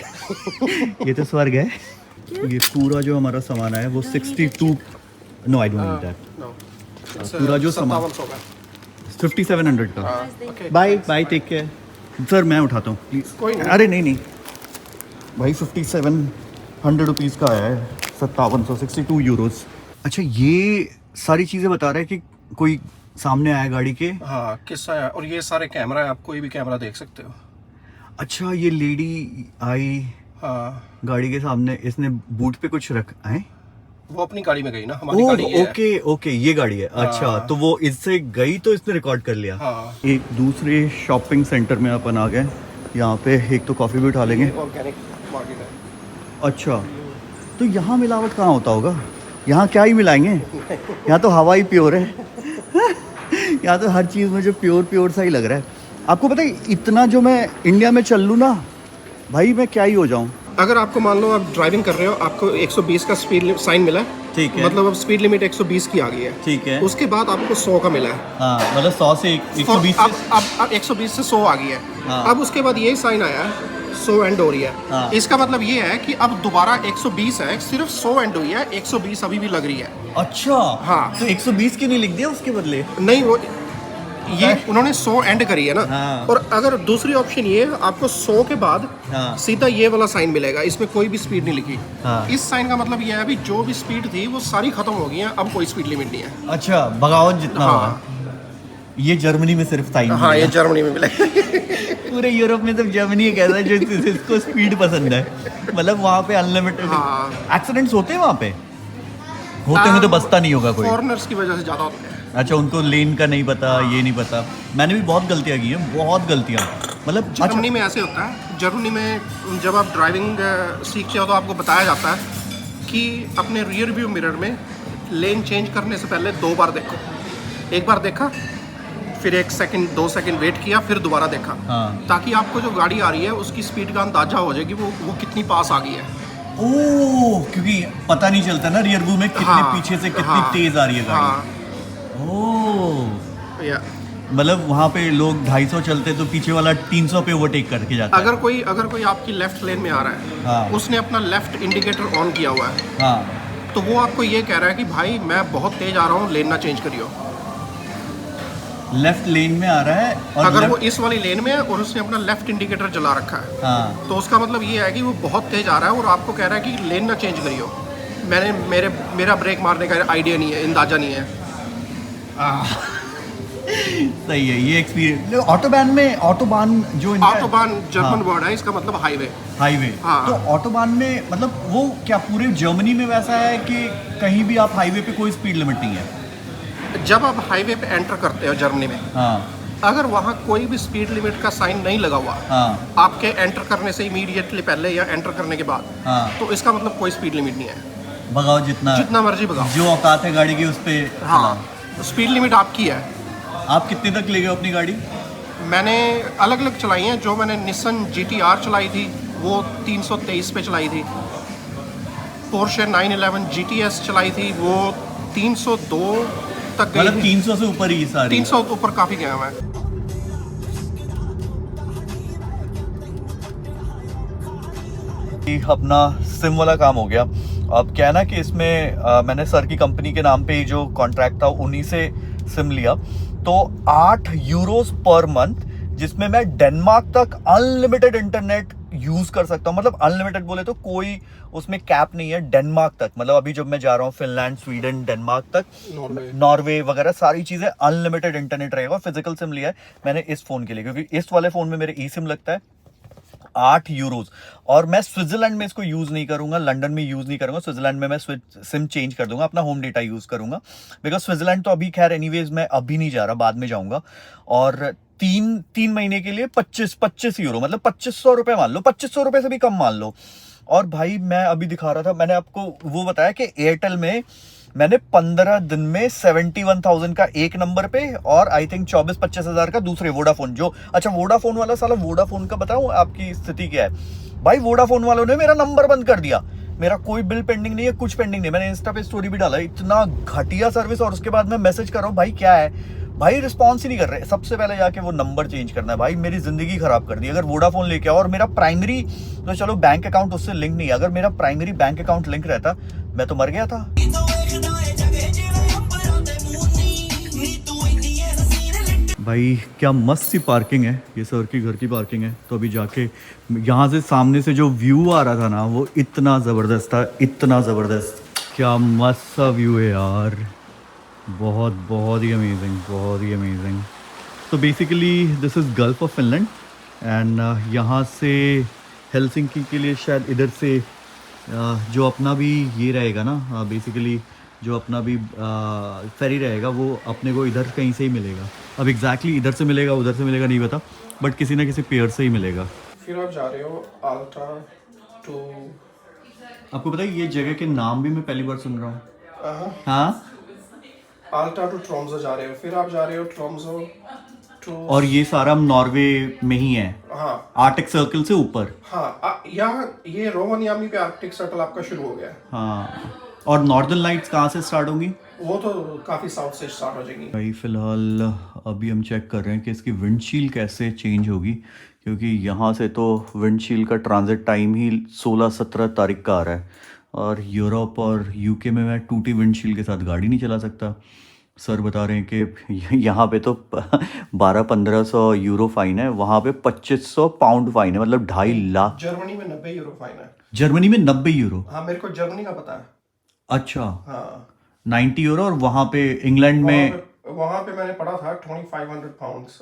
S2: ये तो स्वर्ग है। ये पूरा जो हमारा सामान है वो 62। No I don't need that.
S1: No.
S2: पूरा जो सामान 5700 का। Bye bye, take care sir. मैं उठाता हूँ प्लीज।
S1: कोई नहीं।
S2: अरे नहीं नहीं भाई, 5700 रुपीज़ का है। 5700, 62 यूरोस। अच्छा ये सारी चीज़ें बता रहा है कि कोई सामने आया गाड़ी के।
S1: हाँ, किस्सा है। और ये सारे कैमरा है, आप कोई भी कैमरा देख सकते हो।
S2: अच्छा ये लेडी आई
S1: हाँ,
S2: गाड़ी के सामने, इसने बूट पे कुछ रखा है।
S1: वो अपनी गाड़ी में गई ना, हमारी गाड़ी ये है।
S2: ओके ओके, ये गाड़ी है। अच्छा तो वो इससे गई तो इसने रिकॉर्ड कर लिया।
S1: हाँ।
S2: एक दूसरे शॉपिंग सेंटर में अपन आ गए। यहाँ पे एक तो कॉफ़ी भी उठा लेंगे।
S1: ऑर्गेनिक मार्केट है।
S2: अच्छा तो यहाँ मिलावट कहाँ होता होगा? यहाँ क्या ही मिलाएंगे? यहाँ तो हवा ही प्योर है। यहाँ तो हर चीज़ में जो प्योर सा ही लग रहा है। आपको पता है इतना जो मैं इंडिया में चल लूँ ना भाई, मैं क्या ही हो जाऊँ।
S1: अगर आपको मान लो आप ड्राइविंग कर रहे हो, आपको 120 का स्पीड साइन मिला है।
S2: ठीक है।
S1: मतलब अब स्पीड लिमिट 120 की आ गई है।
S2: ठीक है।
S1: उसके बाद आपको 100 का मिला है।
S2: हाँ मतलब 100 से 120
S1: अब 120 से 100 आ गई है।
S2: हाँ।
S1: अब उसके बाद ये साइन आया है 100 एंड हो रही है।
S2: हाँ।
S1: इसका मतलब ये है कि अब दोबारा 120 है, सिर्फ 100 एंड हुई है, 120 अभी भी लग रही है।
S2: अच्छा
S1: हाँ।
S2: तो 120 क्यों नहीं लिख दिया उसके बदले?
S1: नहीं, वो ये उन्होंने 100 एंड करी है ना।
S2: हाँ।
S1: और अगर दूसरी ऑप्शन ये है, आपको 100 के बाद
S2: हाँ।
S1: सीधा ये वाला साइन मिलेगा, इसमें कोई भी स्पीड नहीं लिखी।
S2: हाँ।
S1: इस साइन का मतलब ये है अभी जो भी स्पीड थी वो सारी खत्म हो गई है, अब कोई स्पीड लिमिट नहीं है।
S2: अच्छा बगावत जितना
S1: हाँ।
S2: होगा। ये जर्मनी में सिर्फ साइन।
S1: हाँ, ये जर्मनी में मिलेगा।
S2: पूरे यूरोप में सिर्फ जर्मनी एक ऐसा है जो जिसको स्पीड पसंद है। मतलब वहाँ पे अनलिमिटेड।
S1: हाँ।
S2: एक्सीडेंट्स होते हैं वहाँ पे? होते हैं तो बचता नहीं होगा कोई।
S1: फॉरेनर्स की वजह से ज्यादा होते हैं।
S2: अच्छा उनको लेन का नहीं पता, ये नहीं पता। मैंने भी बहुत गलतियाँ की हैं, बहुत गलतियाँ। मतलब
S1: जर्मनी में ऐसे होता है। जर्मनी में जब आप ड्राइविंग सीखते हो तो आपको बताया जाता है कि अपने रियर व्यू मिरर में लेन चेंज करने से पहले 2 बार देखो। एक बार देखा, फिर 1 सेकंड 2 सेकंड वेट किया, फिर दोबारा देखा।
S2: हाँ।
S1: ताकि आपको जो गाड़ी आ रही है उसकी स्पीड का अंदाजा हो जाए कि वो कितनी पास आ गई है।
S2: ओह, क्योंकि पता नहीं चलता ना रियर व्यू में कितने
S1: हाँ,
S2: पीछे से कितनी
S1: हाँ,
S2: तेज आ रही है गाड़ी।
S1: हाँ,
S2: ओह,
S1: या
S2: मतलब वहाँ पे लोग 250 चलते तो पीछे वाला 300 पे ओवरटेक करके जाता है।
S1: अगर कोई आपकी लेफ्ट लेन में आ रहा है,
S2: हाँ।
S1: उसने अपना लेफ्ट इंडिकेटर ऑन किया हुआ है,
S2: हाँ
S1: तो वो आपको ये कह रहा है कि भाई मैं बहुत तेज आ रहा हूँ, लेन ना चेंज करियो।
S2: लेफ्ट लेन में आ रहा है और
S1: अगर वो
S2: left-
S1: इस वाली लेन में है और उसने अपना लेफ्ट इंडिकेटर जला रखा है,
S2: हाँ
S1: तो उसका मतलब ये है कि वो बहुत तेज आ रहा है और आपको कह रहा है कि लेन ना चेंज करियो। मेरा ब्रेक मारने का आइडिया नहीं है, अंदाजा नहीं है।
S2: सही है ये एक्सपीरियंस। ऑटोबान जो इनका
S1: ऑटोबान जर्मन
S2: हाँ।
S1: वर्ड है, इसका मतलब हाईवे।
S2: हाईवे।
S1: हाँ।
S2: तो ऑटोबान में मतलब वो क्या पूरे जर्मनी में वैसा है कि कहीं भी आप हाईवे पे कोई स्पीड लिमिट नहीं है?
S1: जब आप हाईवे पे एंटर करते हो जर्मनी में,
S2: हाँ
S1: अगर वहाँ कोई भी स्पीड लिमिट का साइन नहीं लगा हुआ
S2: हाँ
S1: आपके एंटर करने से इमीडिएटली पहले या एंटर करने के बाद,
S2: हाँ
S1: तो इसका मतलब कोई स्पीड लिमिट नहीं है।
S2: भगाओ
S1: जितना मर्जी भगाओ,
S2: जो औकात है गाड़ी की उस पे
S1: हाँ स्पीड लिमिट आपकी है।
S2: आप कितने तक ले गए अपनी गाड़ी?
S1: मैंने अलग अलग चलाई हैं। जो मैंने निस्सन GT-R चलाई थी वो 323 पे चलाई थी। पोर्शे 911 GTS चलाई थी वो 302 तक गई
S2: मतलब
S1: थी।
S2: 300 से ऊपर ही सारी?
S1: 300 ऊपर काफ़ी गया मैं।
S2: अपना सिम वाला काम हो गया। अब क्या है ना कि इसमें मैंने सर की कंपनी के नाम पे ही जो कॉन्ट्रैक्ट था उन्हीं से सिम लिया। तो 8 यूरोस पर मंथ, जिसमें मैं डेनमार्क तक अनलिमिटेड इंटरनेट यूज कर सकता हूँ। मतलब अनलिमिटेड बोले तो कोई उसमें कैप नहीं है। डेनमार्क तक, मतलब अभी जब मैं जा रहा हूँ फिनलैंड, स्वीडन, डेनमार्क तक, नॉर्वे वगैरह सारी चीजें अनलिमिटेड इंटरनेट रहेगा। फिजिकल सिम लिया है मैंने इस फोन के लिए, क्योंकि इस वाले फोन में मेरे ई सिम लगता है 8 यूरोस। और मैं स्विट्जरलैंड में इसको यूज नहीं करूंगा, लंदन में यूज नहीं करूंगा। स्विट्जरलैंड में मैं सिम चेंज कर दूंगा, अपना होम डेटा यूज करूंगा। बिकॉज स्विट्जरलैंड तो अभी खैर एनीवेज मैं अभी नहीं जा रहा, बाद में जाऊंगा। और तीन महीने के लिए 25 यूरो, मतलब 2500 रुपए मान लो, 2500 रुपए से भी कम मान लो। और भाई मैं अभी दिखा रहा था, मैंने आपको वो बताया कि एयरटेल में मैंने 15 दिन में 71,000 का एक नंबर पे, और आई थिंक 24-25 हजार का दूसरे वोडाफोन। जो अच्छा वोडाफोन वाला, साला वोडाफोन का बताऊं आपकी स्थिति क्या है भाई। वोडाफोन वालों ने मेरा नंबर बंद कर दिया। मेरा कोई बिल पेंडिंग नहीं है, कुछ पेंडिंग नहीं। मैंने इंस्टा पे स्टोरी भी डाला, इतना घटिया सर्विस। और उसके बाद मैं मैसेज कर रहा हूँ भाई क्या है, भाई रिस्पॉन्स ही नहीं कर रहे। सबसे पहले जाके वो नंबर चेंज करना है। भाई मेरी जिंदगी खराब कर दी। अगर वोडाफोन लेके आओ, और मेरा प्राइमरी तो चलो बैंक अकाउंट उससे लिंक नहीं है, अगर मेरा प्राइमरी बैंक अकाउंट लिंक रहता मैं तो मर गया था। भाई क्या मस्त सी पार्किंग है, ये सर की घर की पार्किंग है। तो अभी जाके यहाँ से सामने से जो व्यू आ रहा था ना, वो इतना ज़बरदस्त था, इतना ज़बरदस्त। क्या मस्त सा व्यू है यार, बहुत बहुत ही अमेजिंग, बहुत ही अमेजिंग। तो basically this is gulf of Finland, and यहाँ से हेलसिंकी के लिए शायद इधर से जो अपना भी ये रहेगा ना, बेसिकली जो अपना भी फेरी रहेगा वो अपने को इधर कहीं से ही मिलेगा। अब एग्जैक्टली इधर से मिलेगा उधर से मिलेगा नहीं पता, बट किसी ना किसी पेयर से ही मिलेगा।
S1: फिर आप जा रहे हो आल्टा टू,
S2: आपको पता है ये जगह के नाम भी मैं पहली बार सुन रहा हूँ। हाँ,
S1: आल्टा टू ट्रोम्सो जा रहे हो, फिर आप जा रहे हो ट्रोम्सो टू,
S2: और ये सारा नॉर्वे में ही है।
S1: हाँ
S2: आर्टिक सर्कल से ऊपर।
S1: हाँ, यहाँ ये रोवनियामी पे आर्कटिक सर्कल आपका शुरू हो गया।
S2: हाँ, और नॉर्दर्न लाइट्स कहाँ से स्टार्ट होंगी?
S1: वो तो काफी साउथ से स्टार्ट हो जाएगी।
S2: भाई फिलहाल अभी हम चेक कर रहे हैं कि इसकी विंडशील्ड कैसे चेंज होगी, क्योंकि यहाँ से तो विंडशील्ड का ट्रांजिट टाइम ही 16-17 तारीख का आ रहा है, और यूरोप और यूके में मैं टूटी विंडशील्ड के साथ गाड़ी नहीं चला सकता। सर बता रहे हैं कि यहाँ पे तो 1200-1500 यूरो फाइन है, वहाँ पे 2500 पाउंड फाइन है, मतलब 2.5 लाख।
S1: जर्मनी में 90 यूरो फाइन है।
S2: जर्मनी में 90 यूरो?
S1: हाँ मेरे को जर्मनी का पता है।
S2: अच्छा,
S1: हाँ
S2: 90 यूरो। और वहाँ पे इंग्लैंड में
S1: वहाँ पे मैंने पढ़ा था 2500 पाउंड्स।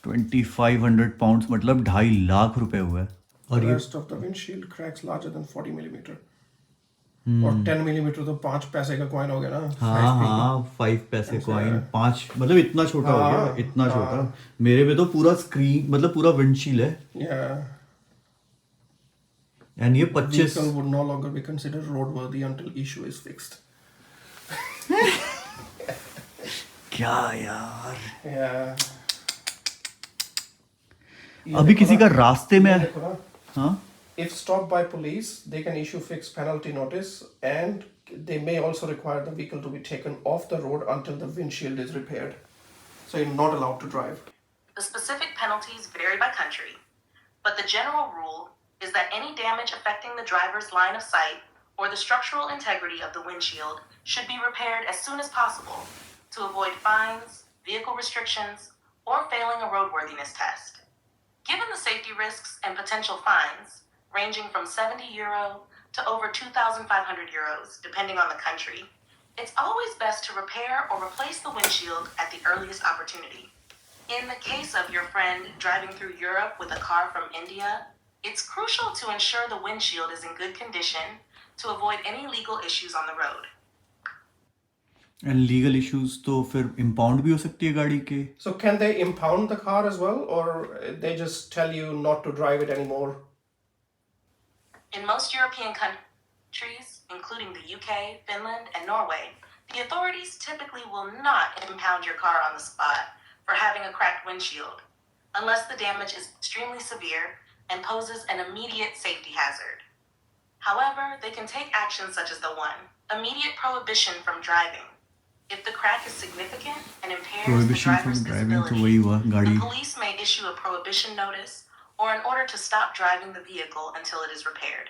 S2: 2500 पाउंड्स मतलब 2.5 लाख रुपए हुए। और ये
S1: rest of the windshield cracks larger than 40 millimetre, और 10 मिलीमीटर तो 5 पैसे का कॉइन हो गया ना।
S2: हाँ 5 पैसे कॉइन, 5 मतलब इतना छोटा हो गया, इतना छोटा। मेरे में तो पूरा स्क्रीन, मतलब पूरा विंडशील्ड है। एंड ये 25
S1: vehicle would no longer be considered roadworthy until issue is fixed.
S2: क्या यार,
S1: Yeah.
S2: अभी किसी का रास्ते में। हाँ,
S1: If stopped by police, they can issue fixed penalty notice, and they may also require the vehicle to be taken off the road until the windshield is repaired. So you're not allowed to drive.
S4: The specific penalties vary by country, but the general rule is that any damage affecting the driver's line of sight or the structural integrity of the windshield should be repaired as soon as possible to avoid fines, vehicle restrictions, or failing a roadworthiness test. Given the safety risks and potential fines, ranging from €70 to over 2,500 euros, depending on the country, it's always best to repair or replace the windshield at the earliest opportunity. In the case of your friend driving through Europe with a car from India, it's crucial to ensure the windshield is in good condition to avoid any legal issues on the road.
S2: And legal issues तो फिर impound भी हो सकती है गाड़ी के.
S1: So can they impound the car as well, or they just tell you not to drive it anymore?
S4: In most European countries, including the UK, Finland, and Norway, the authorities typically will not impound your car on the spot for having a cracked windshield, unless the damage is extremely severe and poses an immediate safety hazard. However, they can take actions such as the one, immediate prohibition from driving. If the crack is significant and impairs the
S2: Prohibition from
S4: driver's
S2: driving तो
S4: visibility,
S2: वही हुआ
S4: the
S2: गाड़ी.
S4: police may issue a prohibition notice or an order to stop driving the vehicle until it is repaired.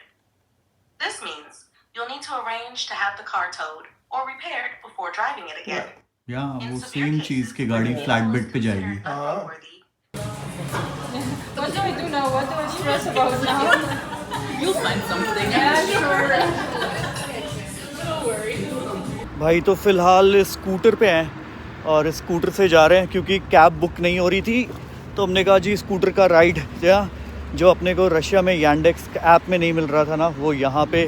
S4: This means you'll need to arrange to have the car towed or repaired before driving it again.
S2: या
S4: In
S2: वो
S4: severe
S2: same
S4: cases,
S2: चीज़ के
S4: the
S2: गाड़ी
S4: vehicle
S2: flat
S4: is
S2: bed पे जाएगी.
S4: considered unroadworthy.
S6: What do I do now? What do I stress about now?
S7: You'll find something.
S6: Yeah, sure.
S2: भाई तो फ़िलहाल scooter पे हैं और स्कूटर से जा रहे हैं क्योंकि कैब बुक नहीं हो रही थी. तो हमने कहा जी स्कूटर का राइड जो अपने को रशिया में यांडेक्स ऐप में नहीं मिल रहा था ना, वो यहाँ पे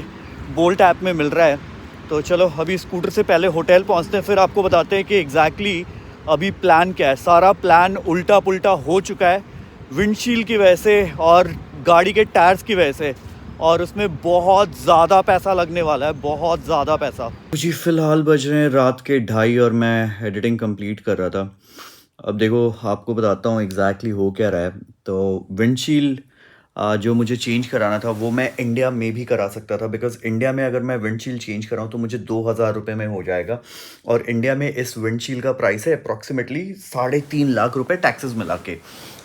S2: बोल्ट ऐप में मिल रहा है. तो चलो अभी स्कूटर से पहले होटल पहुँचते हैं, फिर आपको बताते हैं कि एग्जैक्टली अभी प्लान क्या है. सारा प्लान उल्टा पुल्टा हो चुका है विंडशील्ड की वजह से और गाड़ी के टायर्स की वजह से, और उसमें बहुत ज़्यादा पैसा लगने वाला है, बहुत ज़्यादा पैसा. जी फ़िलहाल बज रहे हैं रात के 2:30 और मैं एडिटिंग कंप्लीट कर रहा था. अब देखो आपको बताता हूँ एग्जैक्टली हो क्या रहा है. तो विंडशील्ड जो मुझे चेंज कराना था वो मैं इंडिया में भी करा सकता था, बिकॉज़ इंडिया में अगर मैं विंडशील्ड चेंज कराऊँ तो मुझे 2,000 रुपये में हो जाएगा. और इंडिया में इस विंडशील्ड का प्राइस है अप्रॉक्सीमेटली 3.5 लाख रुपये टैक्सेस मिला के.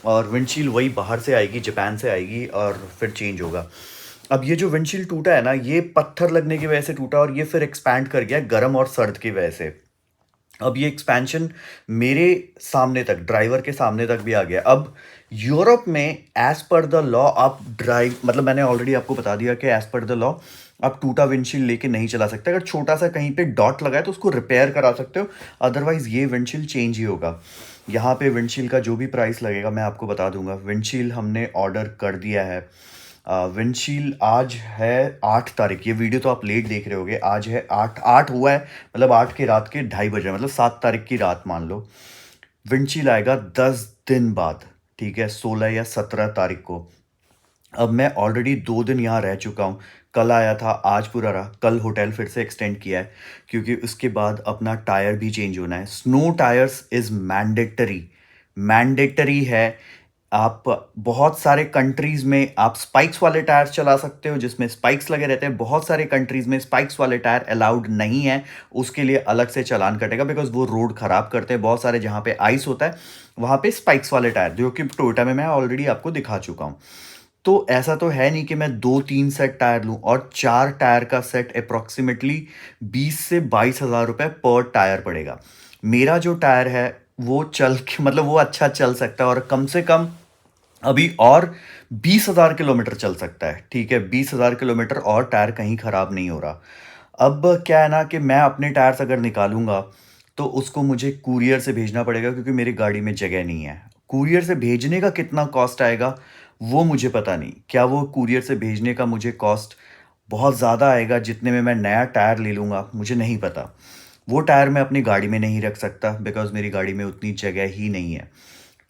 S2: और विंडशील्ड वही बाहर से आएगी, जापान से आएगी और फिर चेंज होगा. अब ये जो विंडशील्ड टूटा है ना, ये पत्थर लगने की वजह से टूटा और ये फिर एक्सपैंड कर गया गर्म और सर्द की वजह से. अब ये एक्सपेंशन मेरे सामने तक, ड्राइवर के सामने तक भी आ गया. अब यूरोप में एज पर द लॉ आप मतलब मैंने ऑलरेडी आपको बता दिया कि एज पर द लॉ आप टूटा विंडशील्ड लेके नहीं चला सकते. अगर छोटा सा कहीं पे डॉट लगा है तो उसको रिपेयर करा सकते हो, अदरवाइज़ ये विंडशील्ड चेंज ही होगा. यहाँ पे विंडशील्ड का जो भी प्राइस लगेगा मैं आपको बता दूंगा. विंडशील्ड हमने ऑर्डर कर दिया है. विंडशील्ड आज है 8 तारीख. ये वीडियो तो आप लेट देख रहे होगे. आज है 8 हुआ है, मतलब 8 के रात के 2:30 बजे, मतलब 7 तारीख की रात मान लो. विंडशील्ड आएगा 10 दिन बाद, ठीक है, 16 या 17 तारीख को. अब मैं ऑलरेडी 2 दिन यहाँ रह चुका हूँ. कल आया था, आज पूरा रहा. कल होटल फिर से एक्सटेंड किया है क्योंकि उसके बाद अपना टायर भी चेंज होना है. स्नो टायर्स इज़ मैंडेटरी है. आप बहुत सारे कंट्रीज़ में आप स्पाइक्स वाले टायर्स चला सकते हो जिसमें स्पाइक्स लगे रहते हैं. बहुत सारे कंट्रीज़ में स्पाइक्स वाले टायर अलाउड नहीं है, उसके लिए अलग से चालान कटेगा बिकॉज वो रोड ख़राब करते हैं. बहुत सारे जहाँ पे आइस होता है वहाँ पे स्पाइक्स वाले टायर, जो कि टोयोटा में मैं ऑलरेडी आपको दिखा चुका हूँ. तो ऐसा तो है नहीं कि मैं 2-3 सेट टायर लूँ, और 4 टायर का सेट अप्रॉक्सीमेटली 20 से 22 हज़ार रुपये पर टायर पड़ेगा. मेरा जो टायर है वो मतलब वो अच्छा चल सकता है और कम से कम अभी और 20,000 किलोमीटर चल सकता है. ठीक है, 20,000 किलोमीटर और टायर कहीं ख़राब नहीं हो रहा. अब क्या है ना कि मैं अपने टायर्स अगर निकालूंगा तो उसको मुझे कूरियर से भेजना पड़ेगा क्योंकि मेरी गाड़ी में जगह नहीं है. कूरियर से भेजने का कितना कॉस्ट आएगा वो मुझे पता नहीं. क्या वो कूरियर से भेजने का मुझे कॉस्ट बहुत ज़्यादा आएगा जितने में मैं नया टायर ले लूँगा, मुझे नहीं पता. वो टायर मैं अपनी गाड़ी में नहीं रख सकता बिकॉज मेरी गाड़ी में उतनी जगह ही नहीं है.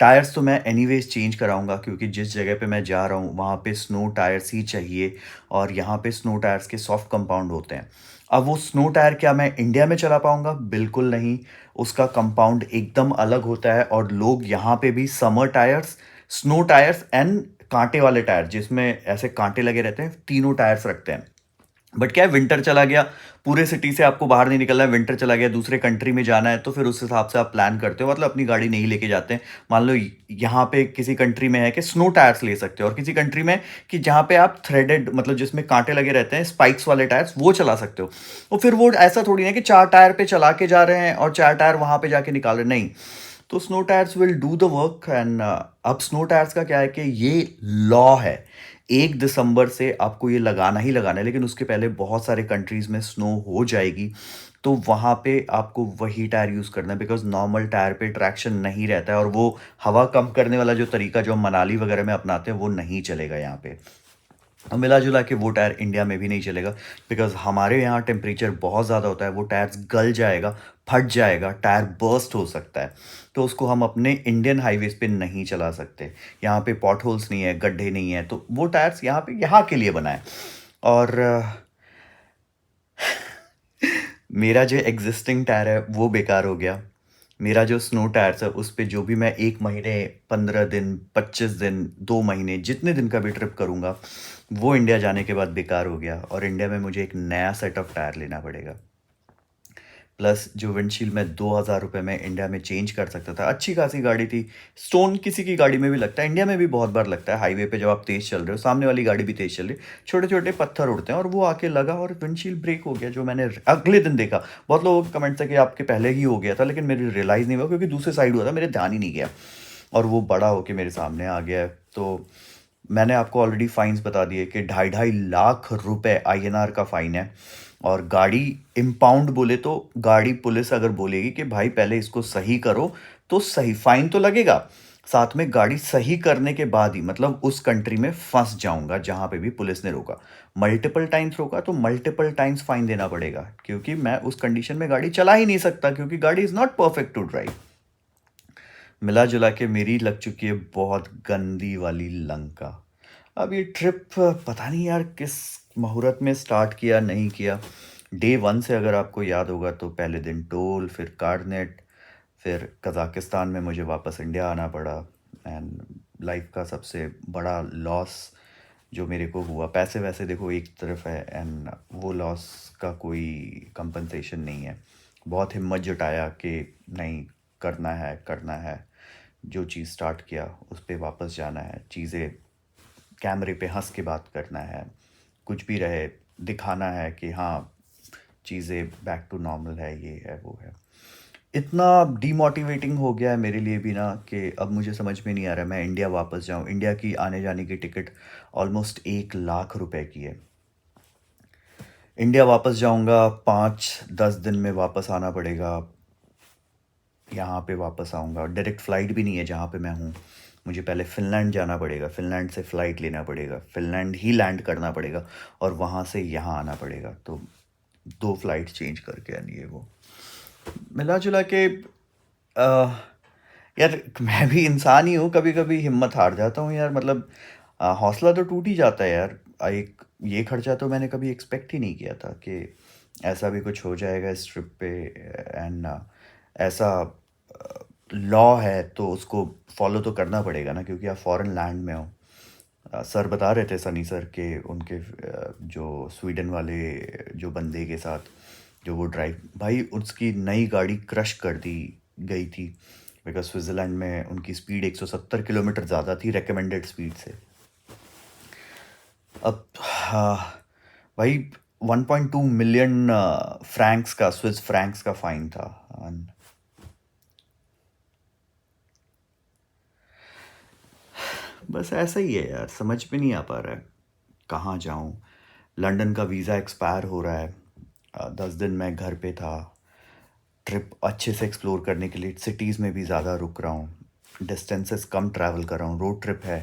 S2: टायर्स तो मैं एनीवेज चेंज कराऊंगा क्योंकि जिस जगह पे मैं जा रहा हूँ वहाँ पे स्नो टायर्स ही चाहिए, और यहाँ पे स्नो टायर्स के सॉफ्ट कंपाउंड होते हैं. अब वो स्नो टायर क्या मैं इंडिया में चला पाऊँगा? बिल्कुल नहीं. उसका कंपाउंड एकदम अलग होता है और लोग यहाँ पे भी summer tyres, snow tyres and कांटे वाले टायर जिसमें ऐसे कांटे लगे रहते हैं, तीनों टायर्स रखते हैं. बट क्या है, विंटर चला गया, पूरे सिटी से आपको बाहर नहीं निकलना है, विंटर चला गया, दूसरे कंट्री में जाना है, तो फिर उस हिसाब से आप प्लान करते हो, मतलब अपनी गाड़ी नहीं लेके जाते हैं. मान लो यहाँ पे किसी कंट्री में है कि स्नो टायर्स ले सकते हो, और किसी कंट्री में कि जहाँ पे आप थ्रेडेड, मतलब जिसमें कांटे लगे रहते हैं, स्पाइक्स वाले टायर्स, वो चला सकते हो. तो फिर वो ऐसा थोड़ी है कि 4 टायर पे चला के जा रहे हैं और 4 टायर वहाँ पे जाके निकाल रहे, नहीं. तो snow tyres will do the work. And अब स्नो टायर्स का क्या है कि ये लॉ है, 1 दिसंबर से आपको ये लगाना ही लगाना है, लेकिन उसके पहले बहुत सारे कंट्रीज़ में स्नो हो जाएगी तो वहाँ पे आपको वही टायर यूज़ करना है बिकॉज नॉर्मल टायर पे ट्रैक्शन नहीं रहता है, और वो हवा कम करने वाला जो तरीका जो हम मनाली वगैरह में अपनाते हैं वो नहीं चलेगा यहाँ पे. और मिला जुला के वो टायर इंडिया में भी नहीं चलेगा, बिकॉज हमारे यहाँ टेम्परेचर बहुत ज़्यादा होता है, वो टायर गल जाएगा, फट जाएगा, टायर बर्स्ट हो सकता है। तो उसको हम अपने इंडियन हाईवेज पे नहीं चला सकते, यहाँ पे पॉट होल्स नहीं है, गड्ढे नहीं है, तो वो टायर्स यहाँ पे यहाँ के लिए बना है। और मेरा जो एग्जिस्टिंग टायर है वो बेकार हो गया। मेरा जो स्नो टायर्स है उस पे जो भी मैं 1 महीने, 15 दिन, 25 दिन, 2 महीने, जितने दिन का भी ट्रिप करूँगा, वो इंडिया जाने के बाद बेकार हो गया, और इंडिया में मुझे एक नया सेट ऑफ टायर लेना पड़ेगा। प्लस जो विंडशील्ड मैं 2000 रुपये में इंडिया में चेंज कर सकता था, अच्छी खासी गाड़ी थी। स्टोन किसी की गाड़ी में भी लगता है, इंडिया में भी बहुत बार लगता है। हाईवे पे जब आप तेज़ चल रहे हो, सामने वाली गाड़ी भी तेज़ चल रही, छोटे छोटे पत्थर उड़ते हैं, और वो आके लगा और विंडशील्ड ब्रेक हो गया। जो मैंने अगले दिन देखा, बहुत लोगों के कमेंट था कि आपके पहले ही हो गया था, लेकिन मेरी रियलाइज़ नहीं हुआ क्योंकि दूसरे साइड हुआ था, मेरे ध्यान ही नहीं गया, और वो बड़ा होके मेरे सामने आ गया है। तो मैंने आपको ऑलरेडी फाइन्स बता दिए कि 2.5 रुपए INR का फ़ाइन है। और गाड़ी इम्पाउंड बोले तो गाड़ी पुलिस अगर बोलेगी कि भाई पहले इसको सही करो, तो सही फ़ाइन तो लगेगा, साथ में गाड़ी सही करने के बाद ही, मतलब उस कंट्री में फंस जाऊंगा जहाँ पे भी पुलिस ने रोका। मल्टीपल टाइम्स रोका तो मल्टीपल टाइम्स फ़ाइन देना पड़ेगा, क्योंकि मैं उस कंडीशन में गाड़ी चला ही नहीं सकता, क्योंकि गाड़ी is not perfect to drive. मिला जुला के मेरी लग चुकी है बहुत गंदी वाली लंका। अब ये ट्रिप पता नहीं यार किस मुहूर्त में स्टार्ट किया, नहीं किया। डे 1 से अगर आपको याद होगा तो पहले दिन टोल, फिर कार्डनेट, फिर कज़ाकिस्तान में मुझे वापस इंडिया आना पड़ा। एंड लाइफ का सबसे बड़ा लॉस जो मेरे को हुआ, पैसे वैसे देखो एक तरफ है, एंड वो लॉस का कोई कंपनसेशन नहीं है। बहुत हिम्मत जुटाया कि नहीं, करना है, जो चीज़ स्टार्ट किया उस पे वापस जाना है, चीज़ें कैमरे पे हंस के बात करना है, कुछ भी रहे दिखाना है कि हाँ चीज़ें बैक टू नॉर्मल है, ये है वो है। इतना डीमोटिवेटिंग हो गया है मेरे लिए भी ना कि अब मुझे समझ में नहीं आ रहा मैं इंडिया वापस जाऊं। इंडिया की आने जाने की टिकट ऑलमोस्ट 1 लाख रुपए की है। इंडिया वापस जाऊंगा, 5-10 दिन में वापस आना पड़ेगा। यहाँ पे वापस आऊँगा, डायरेक्ट फ़्लाइट भी नहीं है जहाँ पे मैं हूँ, मुझे पहले फ़िनलैंड जाना पड़ेगा, फ़िनलैंड से फ़्लाइट लेना पड़ेगा, फ़िनलैंड ही लैंड करना पड़ेगा, और वहाँ से यहाँ आना पड़ेगा। तो 2 फ़्लाइट चेंज करके आनी है वो। मिला जुला के यार मैं भी इंसान ही हूँ, कभी कभी हिम्मत हार जाता हूँ यार, मतलब हौसला तो टूट ही जाता है यार। एक ये खर्चा तो मैंने कभी एक्सपेक्ट ही नहीं किया था कि ऐसा भी कुछ हो जाएगा इस ट्रिप पे। एंड ऐसा लॉ है तो उसको फॉलो तो करना पड़ेगा ना, क्योंकि आप फॉरेन लैंड में हो। सर बता रहे थे, सनी सर, के उनके जो स्वीडन वाले जो बंदे के साथ जो वो ड्राइव, भाई उसकी नई गाड़ी क्रश कर दी गई थी, बिकॉज स्विट्ज़रलैंड में उनकी स्पीड 170 किलोमीटर ज़्यादा थी रेकमेंडेड स्पीड से। अब भाई 1.2 मिलियन फ्रैंक्स का, स्विस फ्रैंक्स का फ़ाइन था। बस ऐसा ही है यार, समझ में नहीं आ पा रहा है कहाँ जाऊँ। लंदन का वीज़ा एक्सपायर हो रहा है, 10 दिन मैं घर पे था। ट्रिप अच्छे से एक्सप्लोर करने के लिए सिटीज़ में भी ज़्यादा रुक रहा हूँ, डिस्टेंसेस कम ट्रैवल कर रहा हूँ, रोड ट्रिप है।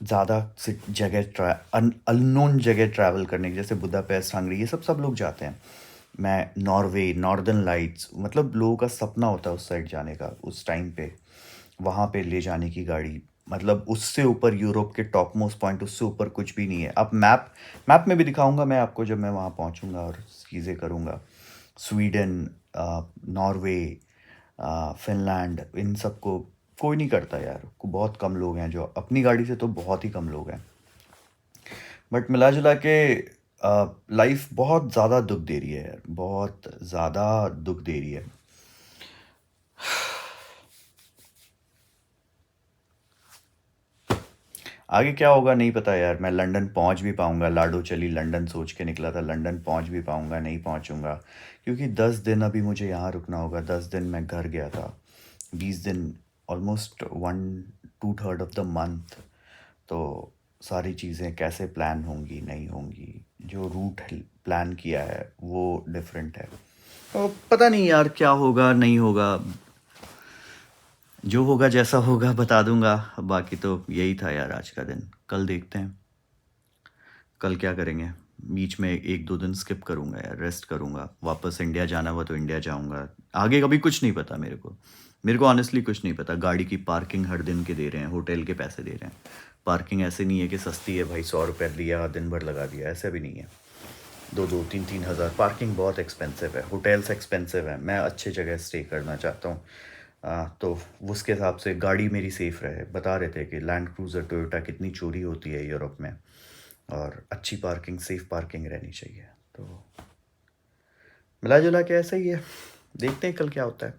S2: ज़्यादा जगह अननोन जगह ट्रैवल करने की, जैसे बुदापेस्ट, हंगरी, ये सब लोग जाते हैं। मैं नॉर्वे, नॉर्दर्न लाइट्स, मतलब लोगों का सपना होता है उस साइड जाने का, उस टाइम पे वहाँ पे ले जाने की गाड़ी, मतलब उससे ऊपर यूरोप के टॉप मोस्ट पॉइंट, उससे ऊपर कुछ भी नहीं है। अब मैप में भी दिखाऊंगा मैं आपको जब मैं वहाँ पहुँचूंगा और चीज़ें करूँगा। स्वीडन, नॉर्वे, फिनलैंड, इन सब को कोई नहीं करता यार, बहुत कम लोग हैं जो, अपनी गाड़ी से तो बहुत ही कम लोग हैं। बट मिला जुला के लाइफ बहुत ज़्यादा दुख दे रही है यार, बहुत ज़्यादा दुख दे रही है। आगे क्या होगा नहीं पता यार। मैं लंदन पहुंच भी पाऊंगा, लाडो चली लंदन सोच के निकला था, लंदन पहुंच भी पाऊंगा नहीं पहुंचूंगा, क्योंकि 10 दिन अभी मुझे यहाँ रुकना होगा। 10 दिन मैं घर गया था, 20 दिन, ऑलमोस्ट 1/2 ऑफ द मंथ। तो सारी चीज़ें कैसे प्लान होंगी नहीं होंगी, जो रूट प्लान किया है वो डिफरेंट है। तो पता नहीं यार क्या होगा नहीं होगा, जो होगा जैसा होगा बता दूंगा। बाकी तो यही था यार आज का दिन, कल देखते हैं। कल क्या करेंगे, बीच में 1-2 दिन स्किप करूँगा यार, रेस्ट करूँगा, वापस इंडिया जाना हुआ तो इंडिया जाऊँगा। आगे कभी कुछ नहीं पता मेरे को ऑनेस्टली कुछ नहीं पता। गाड़ी की पार्किंग हर दिन के दे रहे हैं, होटल के पैसे दे रहे हैं। पार्किंग ऐसे नहीं है कि सस्ती है भाई, 100 रुपये दिया दिन भर लगा दिया, ऐसा भी नहीं है। 2-2, 3-3 हज़ार पार्किंग बहुत एक्सपेंसिव है, होटल्स एक्सपेंसिव है। मैं अच्छी जगह स्टे करना चाहता हूँ, तो उसके हिसाब से गाड़ी मेरी सेफ़ रहे। बता रहे थे कि लैंड क्रूज़र टोयोटा कितनी चोरी होती है यूरोप में, और अच्छी पार्किंग, सेफ़ पार्किंग रहनी चाहिए। तो मिला जुला के ऐसा ही है, देखते हैं कल क्या होता है।